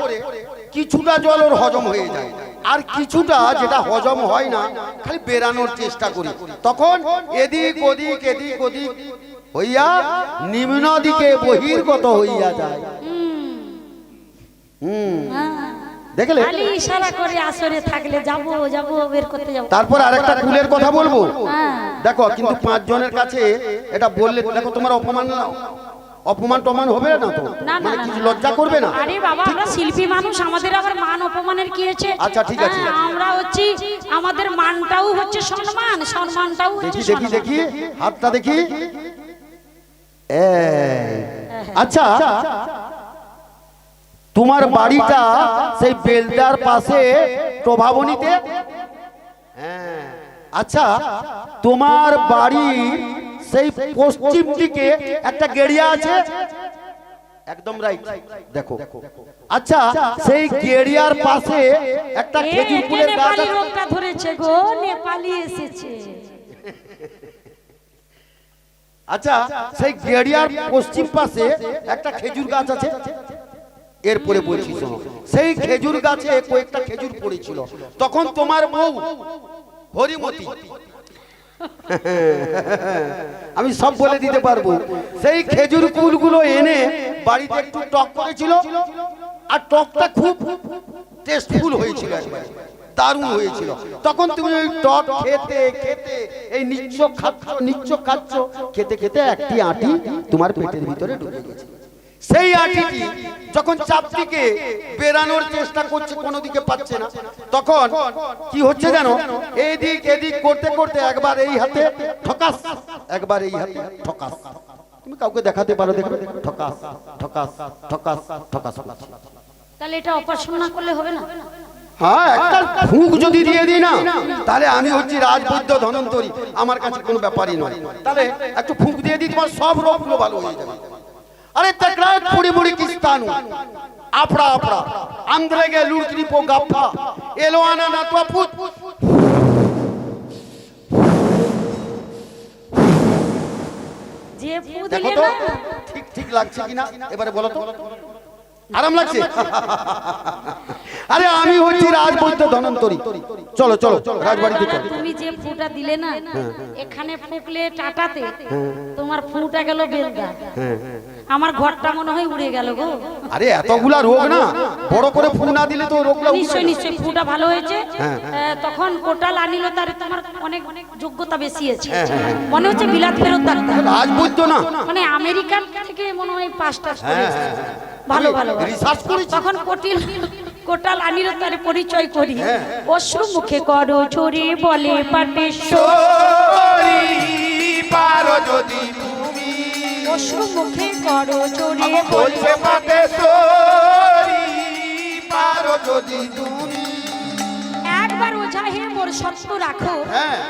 কিছুটা জল ওর হজম হয়ে যায়, আর কিছুটা যেটা হজম হয় না, খালি বেরানোর চেষ্টা করি। তখন এদিক ওদিক এদিক ওদিক হইয়া নিম্ন দিকে বহির্গত হইয়া যায়। দেখলে? খালি ইশারা করে আসরে থাকলে যাবো যাবো বের করতে যাবো। তারপর আরেকটা কুলের কথা বলবো। হ্যাঁ। দেখো, কিন্তু 5 জনের কাছে এটা বললে দেখো তোমার অপমান টমান হবে না তো? না না মানে না, কিছু না। লজ্জা করবে না? আরে বাবা, আমরা শিল্পী মানুষ, আমাদের আবার মান অপমানের কি আছে? আচ্ছা, ঠিক আছে। হ্যাঁ, আমরা হচ্ছি, আমাদের মানটাও হচ্ছে সম্মান, সম্মানটাও হচ্ছে দেখি দেখি সম্মান। দেখি, হাতটা দেখি। আচ্ছা, তোমার বাড়িটা সেই বেলদার পাশে প্রভাবনীতে? হ্যাঁ। আচ্ছা, তোমার বাড়ি সেই পশ্চিম দিকে একটা গেড়িয়া আছে? একদম রাইট। দেখো, আচ্ছা, সেই গেড়িয়ার পাশে একটা খেজুর ফুলের গাছ নেপালি আছে। রোগটা ধরেছে গো, নেপালি এসেছে। আচ্ছা, সেই গেড়িয়ার পশ্চিম পাশে একটা খেজুর গাছ আছে। এরপরে বলছি শোনো, সেই খেজুর গাছে কয়েকটা খেজুর পড়েছিল। তখন তোমার বউ হরিমতি, আমি সব বলে দিতে পারবো, সেই খেজুর কুলগুলো এনে বাড়িতে একটু টক করেছিল, আর টকটা খুব টেস্টফুল হয়েছিল, একবার দারুণ হয়েছিল। তখন তুমি ওই টক খেতে খেতে এই নিচ্ছ খাচ্ছ, খেতে খেতে একটি আঁটি তোমার পেটের ভিতরে ঢুকে গেছে। সেই আঁটিটি যখন চারদিকে বেরানোর চেষ্টা করছে, কোনো দিকে পাচ্ছে না, তখন কি হচ্ছে জানো? এদিক এদিক করতে করতে একবার এই হাতে ঠকাস, একবার এই হাতে ঠকাস। তুমি কাউকে দেখাতে পারো? দেখবে, ঠকাস ঠকাস ঠকাস ঠকাস। তাহলে এটা অপারেশন না করলে হবে না? হ্যাঁ, একটা ফুঁক যদি দিয়ে দিই না, তাহলে আমি হচ্ছি রাজবৈদ্য ধনন্তরী, আমার কাছে কোনো ব্যাপারই নয়। তাহলে একটু ফুঁক দিয়ে দিই, তোমার সব রোগগুলো ভালো হয়ে যাবে। अरे तकरार पूरी बुरी किस्तानु আপড়া আপড়া আন্দ্রেগে লুটরি পো গাফা এলো আনা না তো ফুট যে ফু দেখো দিলে তো না ঠিক ঠিক লাগছে কিনা এবারে বলো তো আরাম লাগছে আরে আমি হচ্ছি রাজবৈদ্য ধনন্তরী চলো চলো রাজবাড়িতে চলো তুমি যে ফুটা দিলে না এখানে ফুকলে টাটাতে তোমার ফুটা গেল বেলদা আমার ঘরটা মনে হয় উড়ে গেল গো আরে এতগুলা রোগ না বড় করে ফু না দিলে তো রোগগুলো নিশ্চয়ই নিশ্চয়ই ফুটা ভালো হয়েছে তখন কোটাল আনিল তার তোমার অনেক যোগ্যতা বেশি আছে মনে হচ্ছে বিলাত ফেরত ডাক্তার রাজবৈদ্য না মানে আমেরিকান থেকে মনে হয় পাঁচটা ভালো ভালো রিসার্চ করেছি তখন কোটাল আনিল তার পরিচয় করি অশ্রু মুখে করো চোরে বলে পাটেশ্বরী পারো যদি তুমি অশ্রু মুখে করো চোরে বলছে পাটেশ্বরী পারো যদি তুমি একবার ওঝা হে মোর সত্য রাখো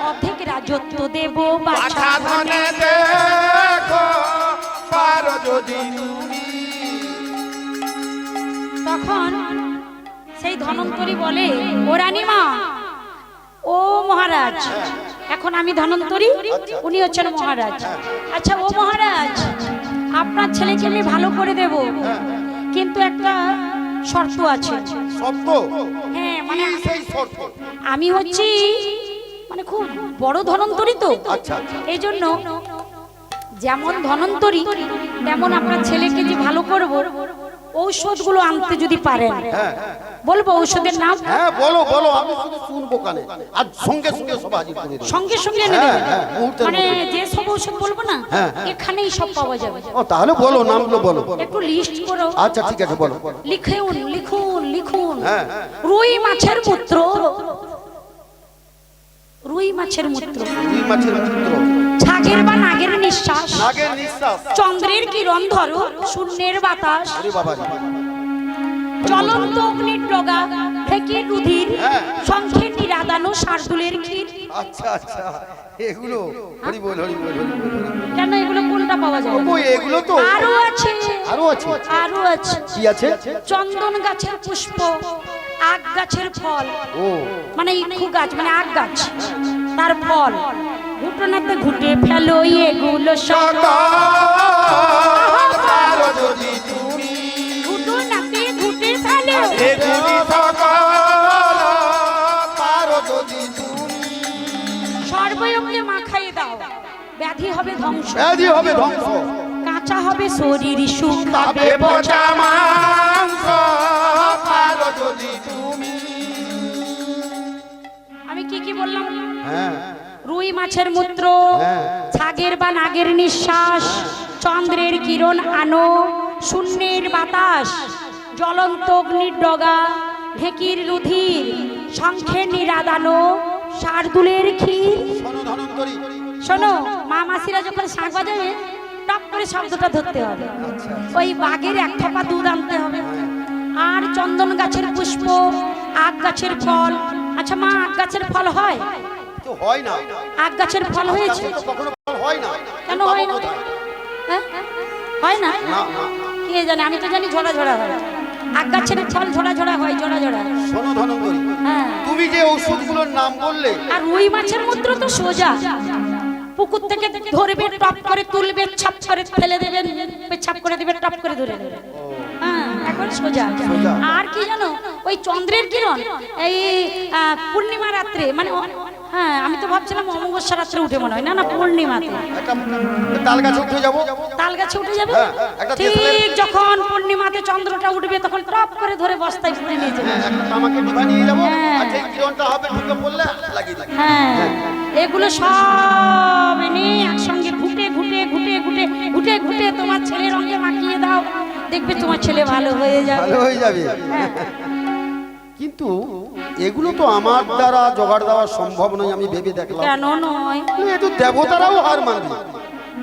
অর্ধেক রাজত্ব দেব বাছা বাছা ধনে দেখো পারো যদি তুমি তখন সেই ধনন্তরী বলে ও রানীমা ও মহারাজ এখন আমি ধনন্তরী উনি হচ্ছেন মহারাজ আচ্ছা ও মহারাজ আপনার ছেলেকে আমি ভালো করে দেব কিন্তু একটা শর্ত আছে শর্ত হ্যাঁ মানে সেই শর্ত আমি হচ্ছি মানে খুব বড় ধনন্তরী তো আচ্ছা এই জন্য যেমন ধনন্তরী তেমন আপনার ছেলেকে যে ভালো করব ঔষধগুলো আনতে যদি পারেন বলবো ঔষধের নাম হ্যাঁ বলো বলো আমি শুধু শুনবো কানে আর সঙ্গে সঙ্গে সব হাজির করে দেবো সঙ্গে সঙ্গে এনে দেবেন মুহূর্তের মানে মধ্যে। যে সব ঔষধ বলবো না এখানেই সব পাওয়া যাবে ও তাহলে বলো নামগুলো বলো একটু লিস্ট করো আচ্ছা ঠিক আছে বলো লিখুন লিখুন লিখুন রুই মাছের মূত্র রুই মাছের মূত্র দুই মাছের পুত্র ছাগের বা নাগের নিঃশ্বাস নাগের নিঃশ্বাস চন্দ্রের কিরণ ধরো শূন্যের বাতাস আরে বাবা রে। জ্বলন্ত অগ্নির ডগা ঢেকে রুধির শঙ্খের নিরাদানো শার্দুলের ক্ষীর আচ্ছা আচ্ছা এগুলো হরি বল হরি বল হরি বল কেন এগুলো কোনটা পাওয়া যায় ও এগুলো তো আরো আছে আরো আছে আরো আছে কি আছে চন্দন গাছের পুষ্প আগ গাছের ফল ও মানে ইক্ষু গাছ মানে আগ গাছ তার ফল ঘুটনাতে ঘুটে ফেলো এগুলো সব পারো যদি তুমি ঘুটনাতে ঘুটে ফেলো এগুলি সকল পারো যদি তুমি সর্বয়কে মাখাইয়ে দাও ব্যাধি হবে ধ্বংস ব্যাধি হবে ধ্বংস কাঁচা হবে শরীর সুখ পাবে এ পচা মাংস পারো যদি তুমি আমি কি কি বললাম হ্যাঁ রুই মাছের মূত্র ছাগের বা নাগের নিঃশ্বাস চন্দ্রের কিরণ আনো শূন্যের বাতাস জ্বলন্ত অগ্নির ডগা ঢেকির রুধির শঙ্খের নিরাদানো শার্দুলের ক্ষীর শোনো ধনন্তরী শোনো মা মাসিরা যখন শাঁখ বাজাবে টপ করে শব্দটা ধরতে হবে ওই বাঘের এক থপা দুধ আনতে হবে আর চন্দন গাছের পুষ্প আগ গাছের ফল আচ্ছা মা আগ গাছের ফল হয় তো হয় না আগ গাছের ফল হয়েছে তো কখনো ফল হয় না কেন হয় না হ্যাঁ? হয় না না না কে জানে আমি তো জানি ঝোড়া ঝোড়া হয় আগ গাছের ফল ঝোড়া ঝোড়া হয় ঝোড়া ঝোড়া শোনো ধনন্তরী হ্যাঁ তুমি যে ঔষধগুলোর নাম বললে আর রুই মাছের মূত্র তো সোজা পুকুর থেকে ধরবে টপ করে তুলবে ছাপ করে ফেলে দেবেন ছাপ করে দেবে টপ করে ধরে নেবে হ্যাঁ এখন সোজা আর কি জানো ওই চন্দ্রের কিরণ এই পূর্ণিমা রাত্রে মানে হ্যাঁ আমি তো ভাবছিলাম অমাবস্যা রাত্রে উঠে মনে হয় না না পূর্ণিমাতে একটা তাল গাছে উঠে যাবো তাল গাছে উঠে যাবে একটা ঠিক যখন পূর্ণিমাতে চন্দ্রটা উঠবে তখন টপ করে ধরে বস্তায় ভরে নিয়ে যাবে একটা তামাকে ডিবা নিয়ে যাবো হ্যাঁ। আর যে কিরণটা হবে ঢুকে পড়লে লাগিয়ে দেবে হ্যাঁ এগুলো সব এনে একসঙ্গে ঘুটে ঘুটে ঘুটে ঘুটে ঘুটে ঘুটে তোমার ছেলের রঙে মাখিয়ে দাও দেখবে তোমার ছেলে ভালো হয়ে যাবে ভালো হয়ে যাবে কিন্তু এগুলো তো আমার দ্বারা জোগাড় দেওয়া সম্ভব নয় আমি ভেবে দেখলাম কেন নয় এ তো দেবতারাও হার মানবে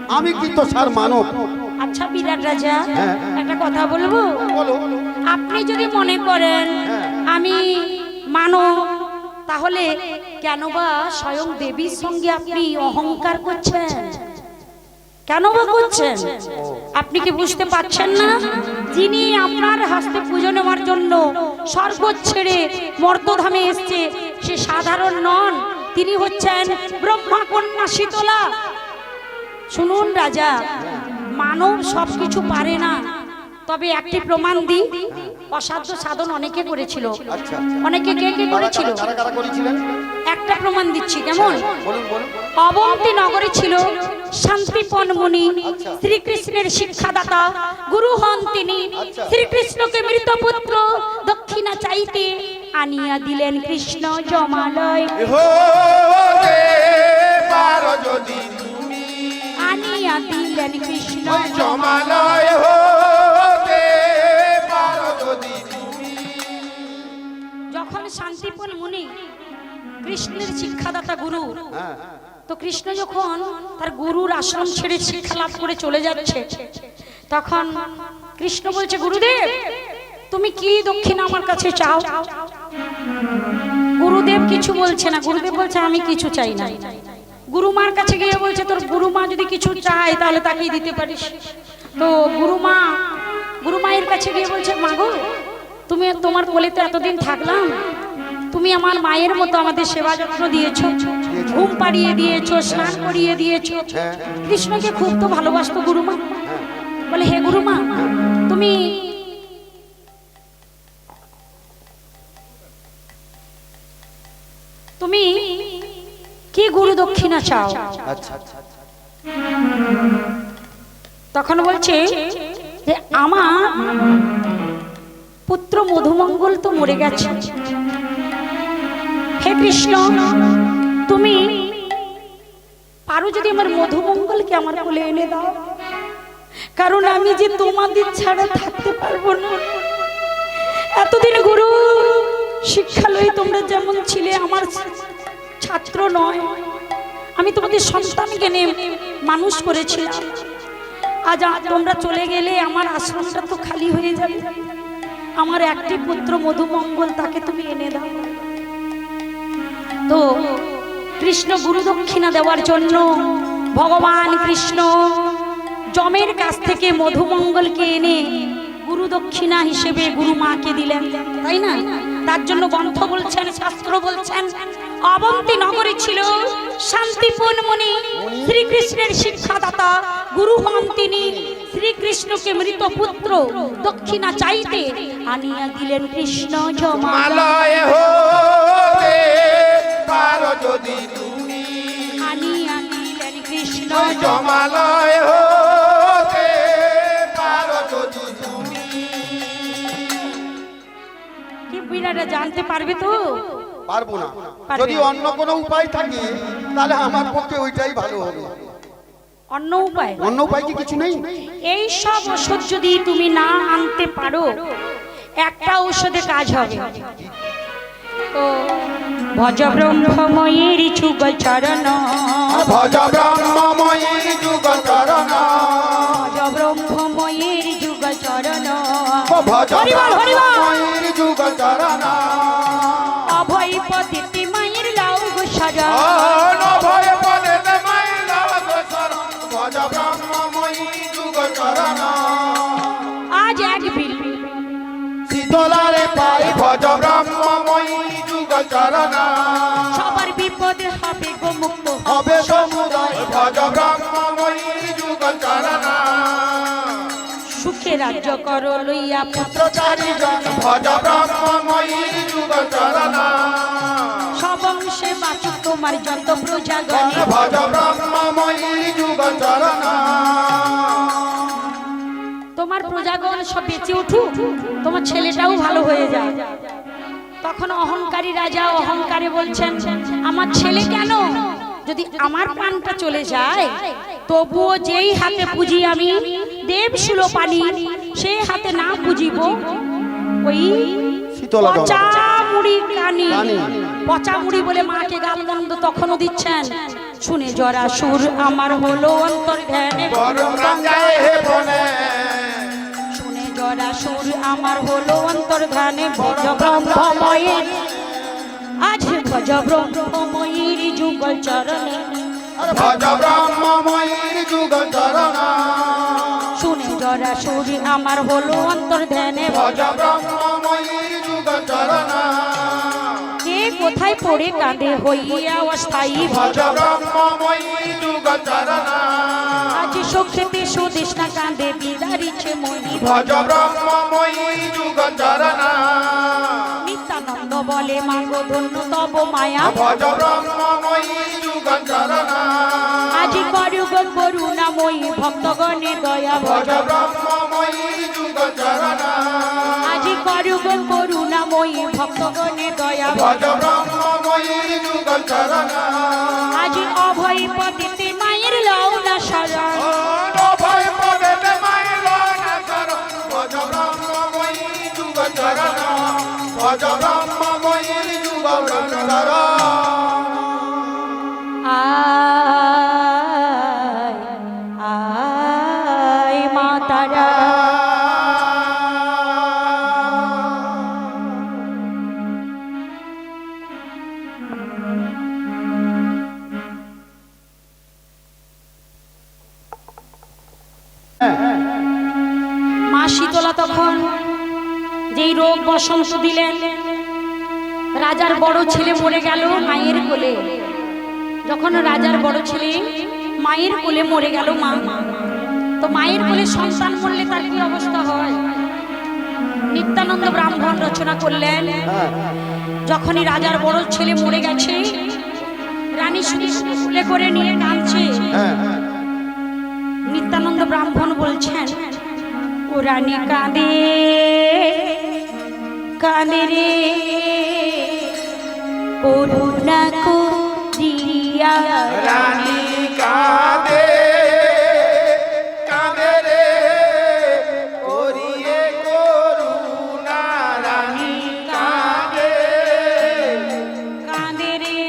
আমি কি তো সার মানব আচ্ছা বিরাট রাজা হ্যাঁ। একটা কথা বলবো বলো আপনি যদি মনে করেন আমি মানব তাহলে কেন বা স্বয়ং দেবীর সঙ্গে আপনি অহংকার করছেন কেন বা করছেন আপনি কি বুঝতে পারছেন না? যিনি আপনার হস্তে পুজো নেওয়ার জন্য স্বর্গ ছেড়ে মর্তধামে এসছে, সে সাধারণ নন, তিনি হচ্ছেন ব্রহ্মা কন্যা শীতলা। শুনুন রাজা, মানব সবকিছু পারে না, তবে একটি প্রমাণ দিই, অসাধ্য সাধন অনেকে করেছিল। আচ্ছা অনেকে কে কে করেছিল? কারা কারা করেছিলেন? একটা প্রমাণ দিচ্ছি, কেমন? বলুন বলুন। অবন্তী নগরে ছিল শান্তিপন মুনি, শ্রীকৃষ্ণের শিক্ষাদাতা গুরু হন তিনি। শ্রীকৃষ্ণকে মৃত পুত্র দক্ষিণা চাইতে আনিয়া দিলেন কৃষ্ণ জমালয়। হতে পারো যদি তুমি আনিয়া দিলেন কৃষ্ণ ওই জমালয় হতে পারো যদি তুমি। যখন শান্তিপন মুনি কৃষ্ণের শিক্ষাদাতা গুরু, হ্যাঁ তো কৃষ্ণ যখন তার গুরুর আশ্রম ছেড়ে শিক্ষা লাভ করে চলে যাচ্ছে, তখন কৃষ্ণ বলছে, গুরুদেব তুমি কি দক্ষিণা আমার কাছে চাও? গুরুদেব কিছু বলছে না, গুরুদেব বলছে আমি কিছু চাই না। গুরুমার কাছে গিয়ে বলছে, তোর গুরুমা যদি কিছু চায় তাহলে তাকেই দিতে পারিস। তো গুরুমায়ের কাছে গিয়ে বলছে, মাগো তুমি তোমার কোলেতে এতদিন থাকলাম, তুমি আমার মায়ের মতো আমাদের সেবা যত্ন দিয়েছো, ঘুম পাড়িয়ে দিয়েছো, স্নান করিয়ে দিয়েছো। কৃষ্ণকে খুব তো ভালোবাসতো গুরুমা। বলে, হে গুরুমা, তুমি তুমি কি গুরু দক্ষিণা চাও? আচ্ছা তখন বলছে যে আমার পুত্র মধুমঙ্গল তো মরে গেছে, হে কৃষ্ণ তুমি পারো যদি আমার মধুমঙ্গলকে আমার কোলে এনে দাও, কারণ আমি যে তোমাদের ছাড়া থাকতে পারবো না। এতদিন গুরু শিক্ষালয়ে তোমরা যেমন ছিলে, আমার ছাত্র নয়, আমি তোমাদের সন্তানকে নিয়ে মানুষ করেছিলাম। আজ তোমরা চলে গেলে আমার আশ্রমটা তো খালি হয়ে যাবে। আমার একটি পুত্র মধুমঙ্গল, তাকে তুমি এনে দাও। তো কৃষ্ণ গুরু দক্ষিণা দেওয়ার জন্য ভগবান কৃষ্ণ যমের কাছ থেকে মধুমঙ্গলকে এনে গুরু দক্ষিণা হিসেবে গুরু মাকে দিলেন, তাই না? তার জন্য গ্রন্থ বলছেন, শাস্ত্র বলছেন, অবন্তী নগরে ছিল শান্তিপূর্ণ মুনি, শ্রীকৃষ্ণের শিক্ষাদাতা গুরু হন তিনি। শ্রীকৃষ্ণকে মৃত পুত্র দক্ষিণা চাইতে আনিয়া দিলেন কৃষ্ণ জমালয়। জমালয় হতে পারো যদি তুমি আনিয়া দিলেন কৃষ্ণ ওই জমালয় হতে পারো যদি তুমি। কি বিরাটা জানতে পারবে তো? পারবো না। পারবে যদি না। অন্য কোনো উপায় থাকে তাহলে আমার পক্ষে ওইটাই ভালো হবে। অন্য উপায়? অন্য উপায় কি কিছু নেই? এই সব ওষুধ যদি তুমি না আনতে পারো, একটা ঔষধে কাজ হবে। তো ভজ ব্রহ্মময়ীর যুগল চরণ, ভজ ব্রহ্মময়ী যুগ চরণ, ভজ ব্রহ্মময়ীর যুগল চরণ, ভজ হরিবল হরিবল। ব্রহ্মময়ী যুগ চরণ, অভয় পতিতি মায়ের লাউ গো শরণ, ভয় পদে মাইলা শরণ, ভজ ব্রহ্মময়ী যুগ চরণ। আজ এক বিল শীতলারে পাই ভজ ব্রহ্মময়ী যুগ চরণ, সবার বিপদ হবে গো মুক্ত হবে সমুদয় ভজ ব্রহ্মময়ী যুগ চরণ। সুখে রাজ্য করো লইয়া পুত্র চারিজন ভজ ব্রহ্মময়ী যুগ চরণ, সবংশে বাঁচুক তোমার যত প্রজাগণ। ভজ ব্রহ্মময়ী যুগ চরণ। তোমার প্রজাগণ সব বেঁচে উঠুক, তোমার ছেলেটাও ভালো হয়ে যায়। তখন অহংকারী রাজা অহংকারে বলছেন, আমার ছেলে কেন, যদি আমার প্রাণটা চলে যায় তবুও যেই হাতে পুজি আমি দেব সুলোপানি, সেই হাতে না পুজিব ওই শীতলা দল। পচা মুড়ি কানি। কানি। পচা মুড়ি বলে মাকে গালমন্দ তখনও দিচ্ছেন। শুনে জরাসুর আমার হলো অন্তর্ধ্যানে, বড় রাঙ্গায় হে বনে, শুনে জরাসুর আমার হলো অন্তর্ধ্যানে। ভজ ব্রহ্মময়ীর, আজ ভজ ব্রহ্মময়ীর যুগল চরণে, ভজ ব্রহ্মময়ী যুগ চরণ, শুনে পরাশুরি আমার হলো অন্তর ধ্যানে ভজ ব্রহ্মময়ী যুগ চরণা কে কোথায় পড়ে কাঁদে হইয়া অস্থায়ী ভজ ব্রহ্মময়ী যুগ চরণা আজ সুখেতে সুদেশ না কাঁদে বিদারিছে মনি ভজ ব্রহ্মময়ী যুগ চরণা নিত্যানন্দ বলে মাগো ধন্য তব মায়া ভজ ব্রহ্মময়ী যুগ চরণা আজি করুগ করুণাময়ী ভক্তগণে দয়া ভজ ব্রহ্মময়ী যুগ চরণা আজি করুগ করুণাময়ী ভক্তগণে দয়া ভজ ব্রহ্মময়ী যুগ চরণা আজি অভয় পদিতে মায়ের লও না সারা ভয় পদেতে মাইল না শরণ ভজ ব্রহ্মময়ী যুগ চরণা ভজ ব্রহ্মময়ী যুগ চরণা আয় আয় মা তারা মা শীতলা তখন যেই রোগ বসন্ত দিলেন রাজার বড় ছেলে মরে গেল মায়ের কোলে যখন রাজার বড় ছেলে মায়ের কোলে মরে গেল মা তো মায়ের কোলে সন্তান মরলে তার কি অবস্থা হয় নিত্যানন্দ ব্রাহ্মণ রচনা করলেন যখনই রাজার বড় ছেলে মরে গেছে রানী কোলে করে নিয়ে কাঁদছে নিত্যানন্দ ব্রাহ্মণ বলছেন ও রানী কাঁদে কাঁদে রে করুণা করিয়া রানী কাঁদে কাঁদে রে করিয়ে করুণা রানী কাঁদে কাঁদে রে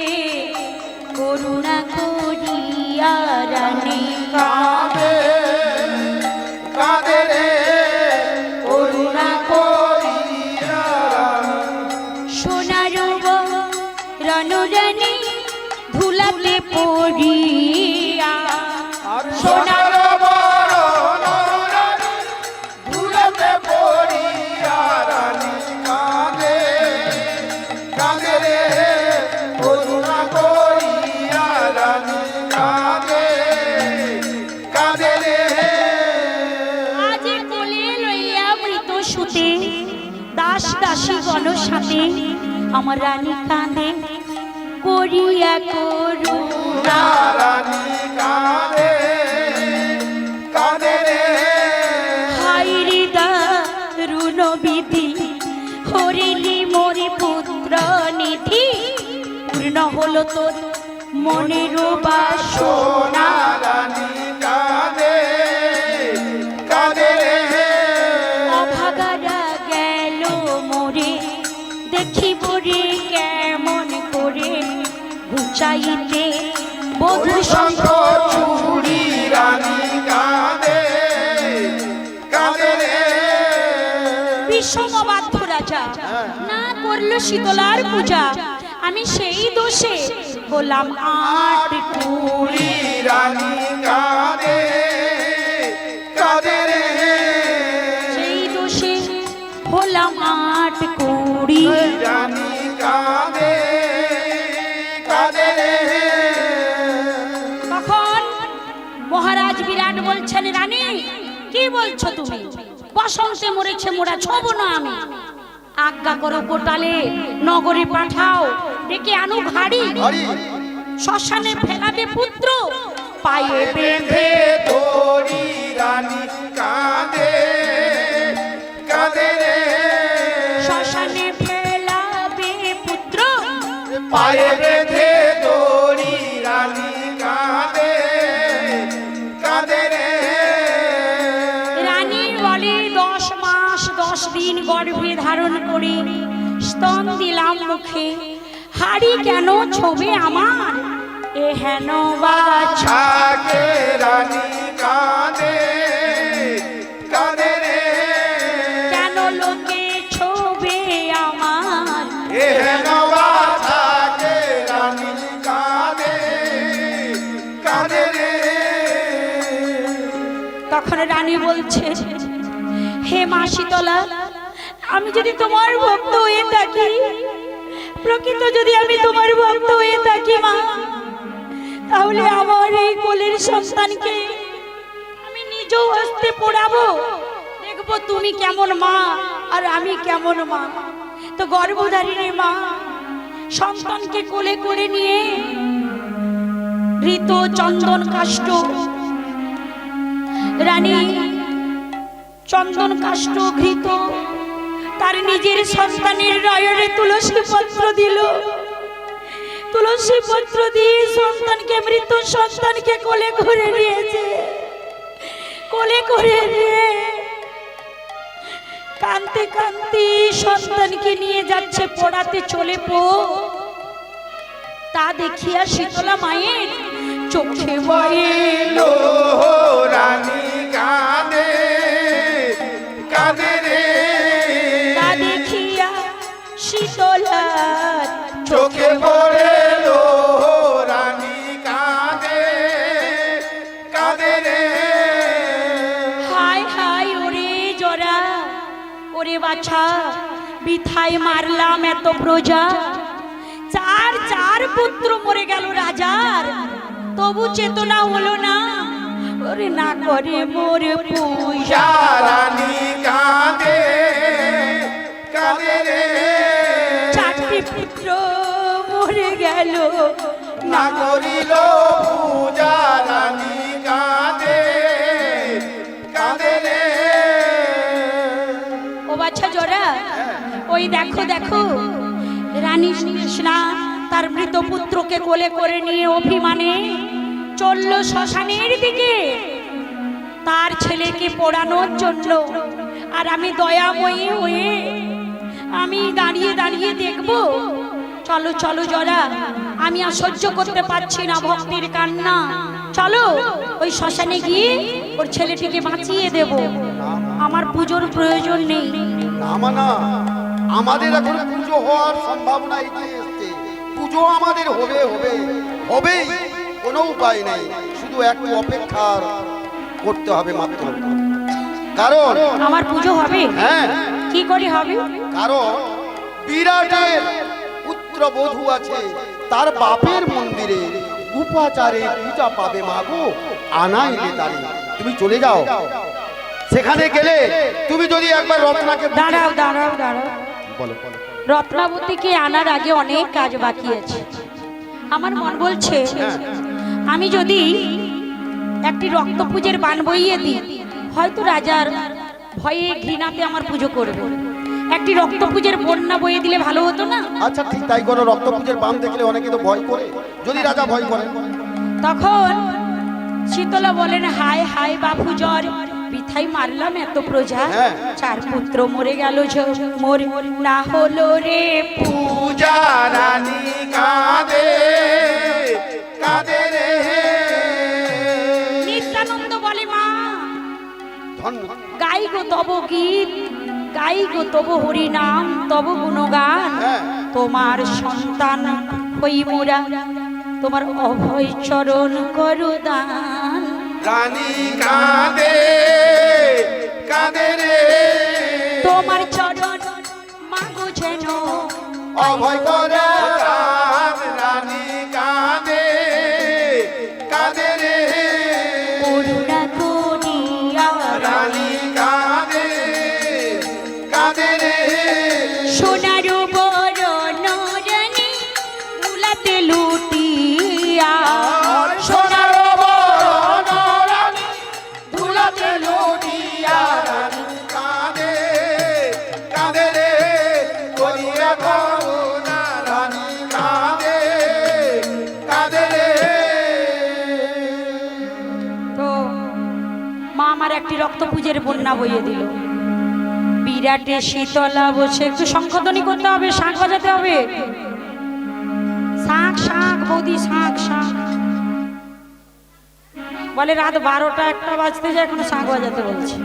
করুণা করিয়া রানী কাঁদে কাঁদে রে করুণা করিয়া সোনার রণরানী ধুলাতে পড়িয়া সোনার বরণ রানী ধুলাতে পড়িয়া রানী কাঁদে কাঁদে রে করুণা করিয়া রানী কাঁদে কাঁদে রে আজ কোলে লইয়া মৃত সুতে দাস দাসী গণ সাথে আমার রানী কাঁদে করিয়া করুণা রানী কাঁদে কাঁদে রে হাই হৃদরুণ বিধি হরিলি মরি পুত্র নিধি পূর্ণ হলো তোর মনের বাসনা রানী কাঁদে কাঁদে রে অভাগারা গেল মোরে দেখিব রে কেমন করে ঘুচাইতে বধূ শঙ্খ চুরি রানী কাঁদে কাঁদে রে বিষমবাধ্য রাজা না করলো শীতলার পূজা আমি সেই দোষে হলাম আট কুড়ি রানী কাঁদে কাঁদে রে সেই দোষে হলাম আট কুড়ি রানী কাঁদে কাঁদে রে তখন মহারাজ বিরাট বলছেন রানী কি বলছো তুমি বসন্তে মরেছে মোরা ছব না আমি আজ্ঞা করো কোটালে নগরে পাঠাও ডেকে আনু ভারী শ্মশানে ফেলাবে পুত্র পায়ে বেঁধে তোরি রানী কাঁদে কাঁদে রে শ্মশানে ফেলাবে পুত্র পায়ে বেঁধে তোরি রানী কাঁদে কাঁদে রে রানীর বলে 10 মাস 10 দিন গর্ভে ধারণ করে স্তন দিলাম মুখে হাড়ি কেন ছবে আমার এ হেন বাছা ছাকে রানী কাঁদে কাঁদে রে কেন লোকে ছবে আমার এ নবা ছাকে রানী কাঁদে কাঁদে রে তখন রানী বলছে মা শীতলা, আমি যদি তোমার ভক্ত হয়ে থাকি, প্রকৃত যদি আমি তোমার ভক্ত হয়ে থাকি মা, তাহলে আমার এই কোলের সন্তানকে আমি নিজেও হস্তে পড়াবো, দেখবো তুমি কেমন মা আর আমি কেমন মা। তো গর্ভধারিণী মা সন্তানকে কোলে করে নিয়ে ঘৃত চন্দন কাষ্ঠ, রানী চন্দন কাষ্ঠ ঘৃত তার নিজের সন্তানের নয়নে তুলসী পত্র দিল। তুলসী পত্র দিয়ে সন্তানকে, মৃত সন্তানকে কোলে করে নিয়েছে। কোলে করে নিয়ে কাঁদতে কাঁদতে সন্তানকে নিয়ে যাচ্ছে পড়াতে, চলে পো। তা দেখিয়া শীতলা মায়ের চোখে বয়ে লো রানী কাঁদে কাঁদে রে, তা দেখিয়া শীতলার চোখে পড়ে লো রানী কাঁদে কাঁদে রে। হায় হায় ওরে জরা, ওরে বাছা, বিথায় মারলাম এত প্রজা। চার চার পুত্র মরে গেল রাজার, তবু চেতনা হলো না, ওরে না করে মোরে পূজা। রানী কাঁদে কাঁদে রে, চারটি পুত্র মরে গেল না করিল পূজা। রানী কাঁদে কাঁদে রে। ও বাচ্চা জোরা, ওই দেখো দেখো রানী কৃষ্ণা তার মৃত পুত্রকে কোলে করে নিয়ে অভিমানে চলল শ্মশানের দিকে তার ছেলেকে পোড়ানোর জন্য। আর আমি দয়াময়ী হয়ে আমি দাঁড়িয়ে দাঁড়িয়ে দেখব। চলো চলো জরা, আমি আর সহ্য করতে পারছি না ভক্তির কান্না। চলো ওই শ্মশানে গিয়ে ওর ছেলেটিকে বাঁচিয়ে দেব, আমার পুজোর প্রয়োজন নেই। না মানা, আমাদের এখন পুজো হওয়ার সম্ভাবনা এগিয়ে এসছে। পুজো আমাদের হবে হবে হবেই, কোনো উপায় নেই, শুধু একটু অপেক্ষা করতে হবে মাত্র। কারণ আমার পুজো হবে। হ্যাঁ, কি করে হবে? কারণ বিরাটের পুত্রবধূ আছে, তার বাপের মন্দিরে উপাচারে পূজা পাবে মাগো, আনাইলে তারে। তুমি চলে যাও, সেখানে গেলে তুমি যদি একবার রত্নাকে দাঁড়াও দাঁড়াও দাঁড়াও, বলো বলো। রত্নাবতীকে আনার আগে অনেক কাজ বাকি আছে। আমার মন বলছে আমি যদি একটি রক্ত পূজের বান বইয়ে দিই, হয়তো রাজার ভয়ে ঘৃণাতে আমার পুজো করবে। একটি রক্ত পূজের বন্যা বইয়ে দিলে ভালো হতো না? আচ্ছা ঠিক তাই করো, রক্ত পূজের বান দেখলে অনেকে তো ভয় করে, যদি রাজা ভয় করে। তখন শীতলা বলেন, হায় হায় বাপু জ্বর, বিথাই মারলাম এত প্রজা। হ্যাঁ। চার পুত্র মরে গেল, মোর না হলো রে পূজা। রানী কাঁদে কাঁদে রে। নিত্যানন্দ বলে, মা ধন্য গাই গো তব গীত, গাই গো তব হরি নাম, তব গুণগান। হ্যাঁ। তোমার সন্তান হই মোরা, তোমার অভয় চরণ করো দান। রানী কাঁদে কাঁদে রে, তোমার চরণ মাগো যেন অভয় করে দান। রানী কাঁদে কাঁদে রে, করুণা করিয়া রানী কাঁদে কাঁদে রে। সোনার বরণ রানী মুলাতে লুটিয়া, সোনার বরণ রানী ধুলাতে লুটিয়া। রানী কাঁদে কাঁদে রে, করিয়া করুণা। রানী কাঁদে কাঁদে রে। তো মা আমার একটি রক্ত পূজের বন্যা বইয়ে দিল। বিরাটে শীতলা বসে, একটু শঙ্খধ্বনি করতে হবে, শাঁখ বাজাতে হবে। শাঁখ শাঁখ বৌদি, শাঁখ শাঁখ। বলে রাত 12টা 1টা বাজতে যায়, এখনো শাঁখ বাজাতে বলছে।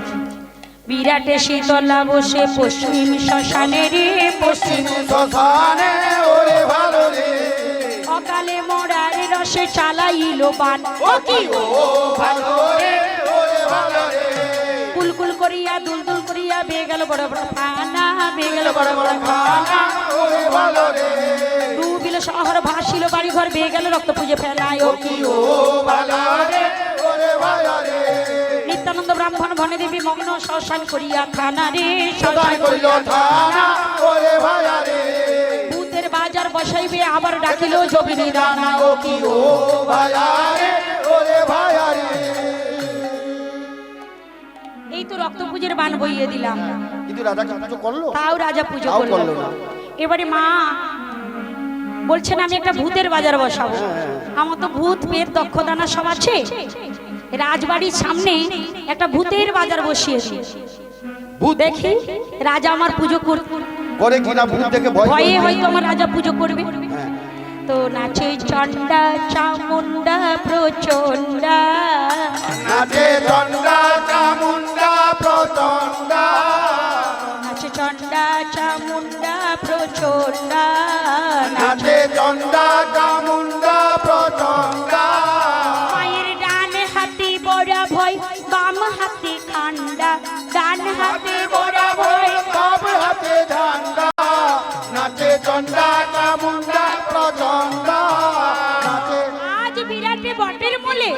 বিরাটে শীতলা বসে পশ্চিম শ্মশানে রে, পশ্চিম শ্মশানে ওরে ভালো রে, অকালে মরার রসে চালাইল বান। ও কি ও ভালো রে, ওরে ভালো রে। কুলকুল করিয়া দুলদুল করিয়া গেল বড় বড় খানা, বেয়ে গেল বড় বড় খানা ওরে ভালো রে, ডুবিল শহর ভাসিল বাড়ি ঘর, বেয়ে গেল রক্ত পুজে ফেলায় ও কি ও ভালো রে ওরে ভালো রে, নিত্যানন্দ ব্রাহ্মণ বনে দেবী মগ্ন শ্মশান করিয়া থানা রে, সদাই কইল থানা ওরে ভালো রে, ভূতের বাজার বসাইবে আবার ডাকিল যোগিনী দানা ও কি ও ভালো রে ওরে ভালো রে। এই তো রক্ত পুজোর বান বইয়ে দিলাম, কিন্তু রাজা কি পুজো করলো? তাও রাজা পুজো তাও করলো করলো না। এবারে মা বলছেন আমি একটা ভূতের বাজার বসাবো, আমার তো ভূত পেট দক্ষদানা সব আছে, রাজবাড়ির সামনে একটা ভূতের বাজার বসিয়েছি, ভূত দেখি রাজা আমার পুজো করে কিনা ভূত দেখে ভয় ভয়ে করে? হয়তো আমার রাজা পুজো করবে। হ্যাঁ। তো নাচে চণ্ডা চামুন্ডা প্রচণ্ডা, নাচে চণ্ডা চামুন্ডা প্রচণ্ডা, নাচে চণ্ডা চামুন্ডা প্রচণ্ডা, নাচে চণ্ডা চামুন্ডা প্রচণ্ডা, মায়ের ডান হাতে বড় ভয় বাম হাতে খান্ডা, ডান হাতে বড় ভয় সব হাতে ঝান্ডা, নাচে চণ্ডা চামুন্ডা প্রচণ্ডা, নাচে আজ বিরাটে বটের মূলে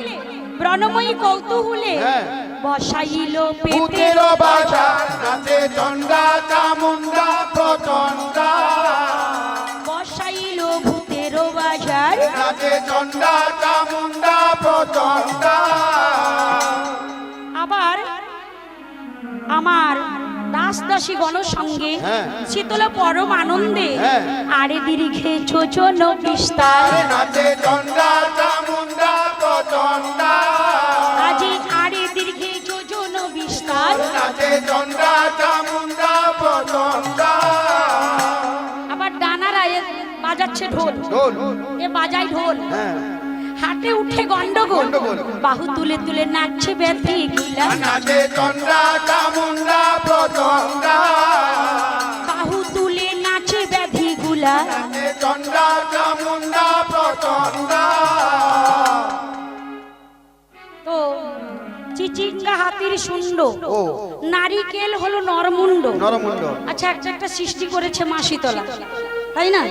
ব্রণময়ী কৌতূহলে হ্যাঁ। বসাইল পেতে ভূতের বাজার, নাচে চণ্ডা চামুন্ডা প্রচণ্ডা, বসাইল ভূতের বাজার, নাচে চণ্ডা চামুন্ডা প্রচণ্ডা, আবার আমার দাস দাসী গণ সঙ্গে হ্যাঁ। শীতলা পরম আনন্দে হ্যাঁ। আরে দীর্ঘে যোজন বিস্তার, নাচে চণ্ডা চামুন্ডা প্রচণ্ডা, আজি আরে দীর্ঘে যোজন বিস্তার, নাচে চণ্ডা চামুন্ডা প্রচণ্ডা, আবার ডানারা বাজাচ্ছে ঢোল, ঢোল। এ বাজায় ঢোল, হ্যাঁ। হাটে উঠে গন্ডগোল, গন্ডগোল। বাহু তুলে তুলে নাচছে ব্যথি গুলা, নাচে চণ্ডা চামুন্ডা প্রচণ্ডা, বাহু তুলে নাচে ব্যাধি গুলা, নাচে চণ্ডা চামুন্ডা প্রচণ্ডা, তো চিচিঙ্গা হাতির শুন্ড, ও নারিকেল হলো নরমুন্ড। নরমুন্ড। আচ্ছা একটা একটা সৃষ্টি করেছে মা শীতলা, তাই না?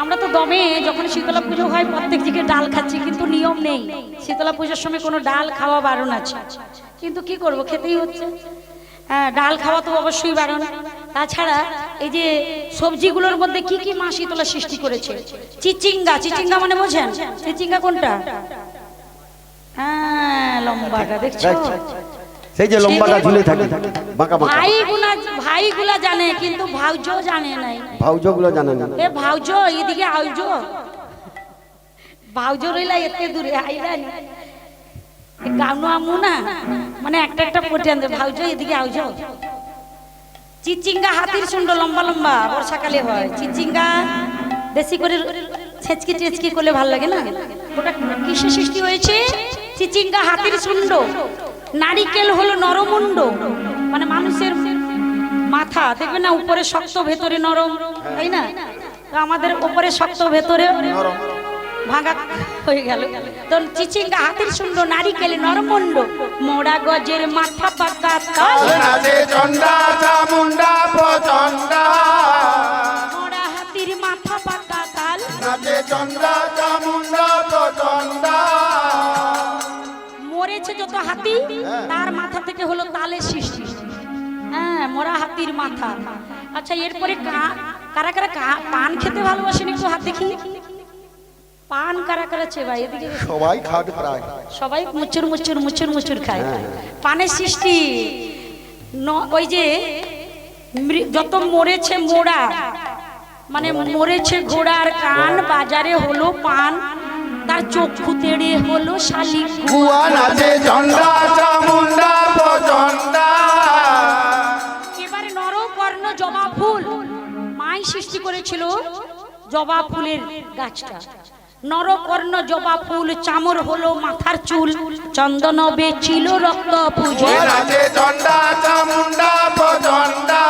আমরা তো দমে যখন শীতলা পুজো হয় প্রত্যেক দিকে ডাল খাচ্ছি, কিন্তু নিয়ম নেই, শীতলা পুজোর সময় কোনো ডাল খাওয়া বারণ আছে, কিন্তু কি করব খেতেই হচ্ছে। হ্যাঁ, ডাল খাওয়া তো অবশ্যই বারণ। তাছাড়া এই যে সবজিগুলোর মধ্যে কি কি মা শীতলা সৃষ্টি করেছে, চিচিঙ্গা, চিচিঙ্গা মানে বোঝেন চিচিঙ্গা কোনটা? হ্যাঁ, লম্বাটা দেখছো, সেই যে লম্বাটা ঝুলে থাকে বাঁকা বাঁকা। ভাইগুলা জানে কিন্তু ভাউজো জানে নাই। ভাউজগুলো জানে না। এ ভাউজো এদিকে আউজো, ভাউজো রইলা এতে দূরে আইরানি গাউনো আমু না, মানে একটা একটা পটে আনতে ভাউজো এদিকে আউজো। চিচিঙ্গা হাতির শুন্ড লম্বা লম্বা, বর্ষাকালে হয়। চিচিঙ্গা বেশি করে ছেচকি টেচকি করলে ভালো লাগে না। ওটা কিসে সৃষ্টি হয়েছে? চিচিঙ্গা হাতির শুন্ড, নারিকেল হলো নরমুন্ড, মানে মানুষের মাথা দেখবে না উপরে শক্ত ভেতরে নরম, তাই না? তো আমাদের উপরে শক্ত ভেতরে ভাঙা হয়ে গেল। তো চিচিঙ্গা হাতির শুন্ড, নারিকেল নরমুন্ড, মোড়া গজের মাথা পাকা তাল, নাচে চণ্ডা চামুন্ডা প্রচণ্ডা, মোড়া হাতির মাথা পাকা তাল, নাচে চণ্ডা চামুন্ডা প্রচণ্ডা, মরেছে যত হাতি তার মাথা থেকে হলো তালের সৃষ্টি। হ্যাঁ, মোরা হাতির মাথা। আচ্ছা, এরপরে কারা কারা পান খেতে ভালোবাসেন একটু হাত দেখি। পান কারা কারা চেবাই? এদিকে সবাই খাবে প্রায়। সবাই মুচুর মুচুর মুচুর মুচুর খায়। পানের সৃষ্টি ওই যে যত মরেছে মোড়া, মানে মরেছে ঘোড়ার কান, বাজারে হলো পান, তার চক্ষু তেড়ে হলো শালিক গুয়া, নাচে চণ্ডা চামুন্ডা প্রচণ্ডা, এবারে নরকর্ণ জবা ফুল মাই সৃষ্টি করেছিল, জবা ফুলের গাছটা। নরকর্ণ জবা ফুল, চামর হলো মাথার চুল, চন্দন বেচিল রক্ত পুজো, নাচে চণ্ডা চামুন্ডা প্রচণ্ডা,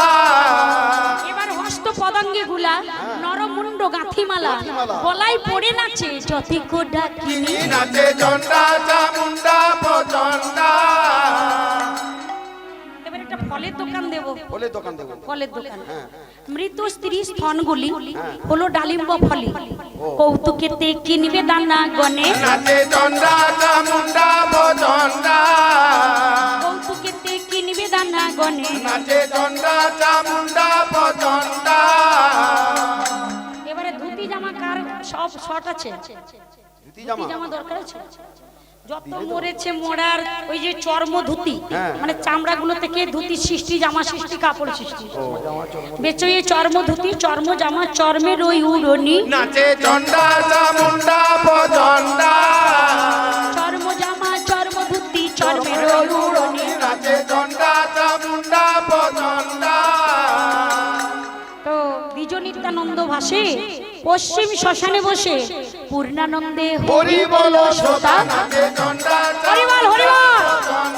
এবার হস্ত পদাঙ্গে গুলা নরমুন্ড গাঁথিমালা, গলায় পড়ে নাচে যতিক ডাকিনী, নাচে চণ্ডা চামুন্ডা প্রচণ্ডা, এবার একটা ফলের দোকান দেব, ফলের দোকান দেবো। ফলের দোকান। হ্যাঁ। মৃত স্ত্রী স্তনগুলি হলো ডালিম্ব ফলি, কৌতুকেতে কিনবে দানা গনে, নাচে চন্ডা চামুন্ডা বচন্ডা, কৌতুকেতে কিনবে দানা গনে। নাচে চন্ডা চামুন্ডা বচন্ডা। এবারে ধুতি জামা কার সব শর্ট আছে? ধুতি ধুতি জামা জামা দরকার আছে? যত মরেছে মোড়ার ওই যে চর্ম ধুতি, হ্যাঁ। মানে চামড়াগুলো থেকে ধুতি সৃষ্টি, জামা সৃষ্টি, কাপড় সৃষ্টি, বেচো এই চর্ম ধুতি, চর্ম জামা, চর্মের ওই উড়নি, নাচে চন্ডা চামুন্ডা বচন্ডা, চর্ম জামা, চর্ম ধুতি, চর্মের ওই উড়নি। নাচে চন্ডা চামুন্ডা বচন্ডা। তো দ্বিজ নিত্যানন্দ ভাসে পশ্চিম শ্মশানে বসে পূর্ণানন্দে হরি বল শ্রোতা, নাচে চন্ডা হরিবল হরিবল। চামুন্ডা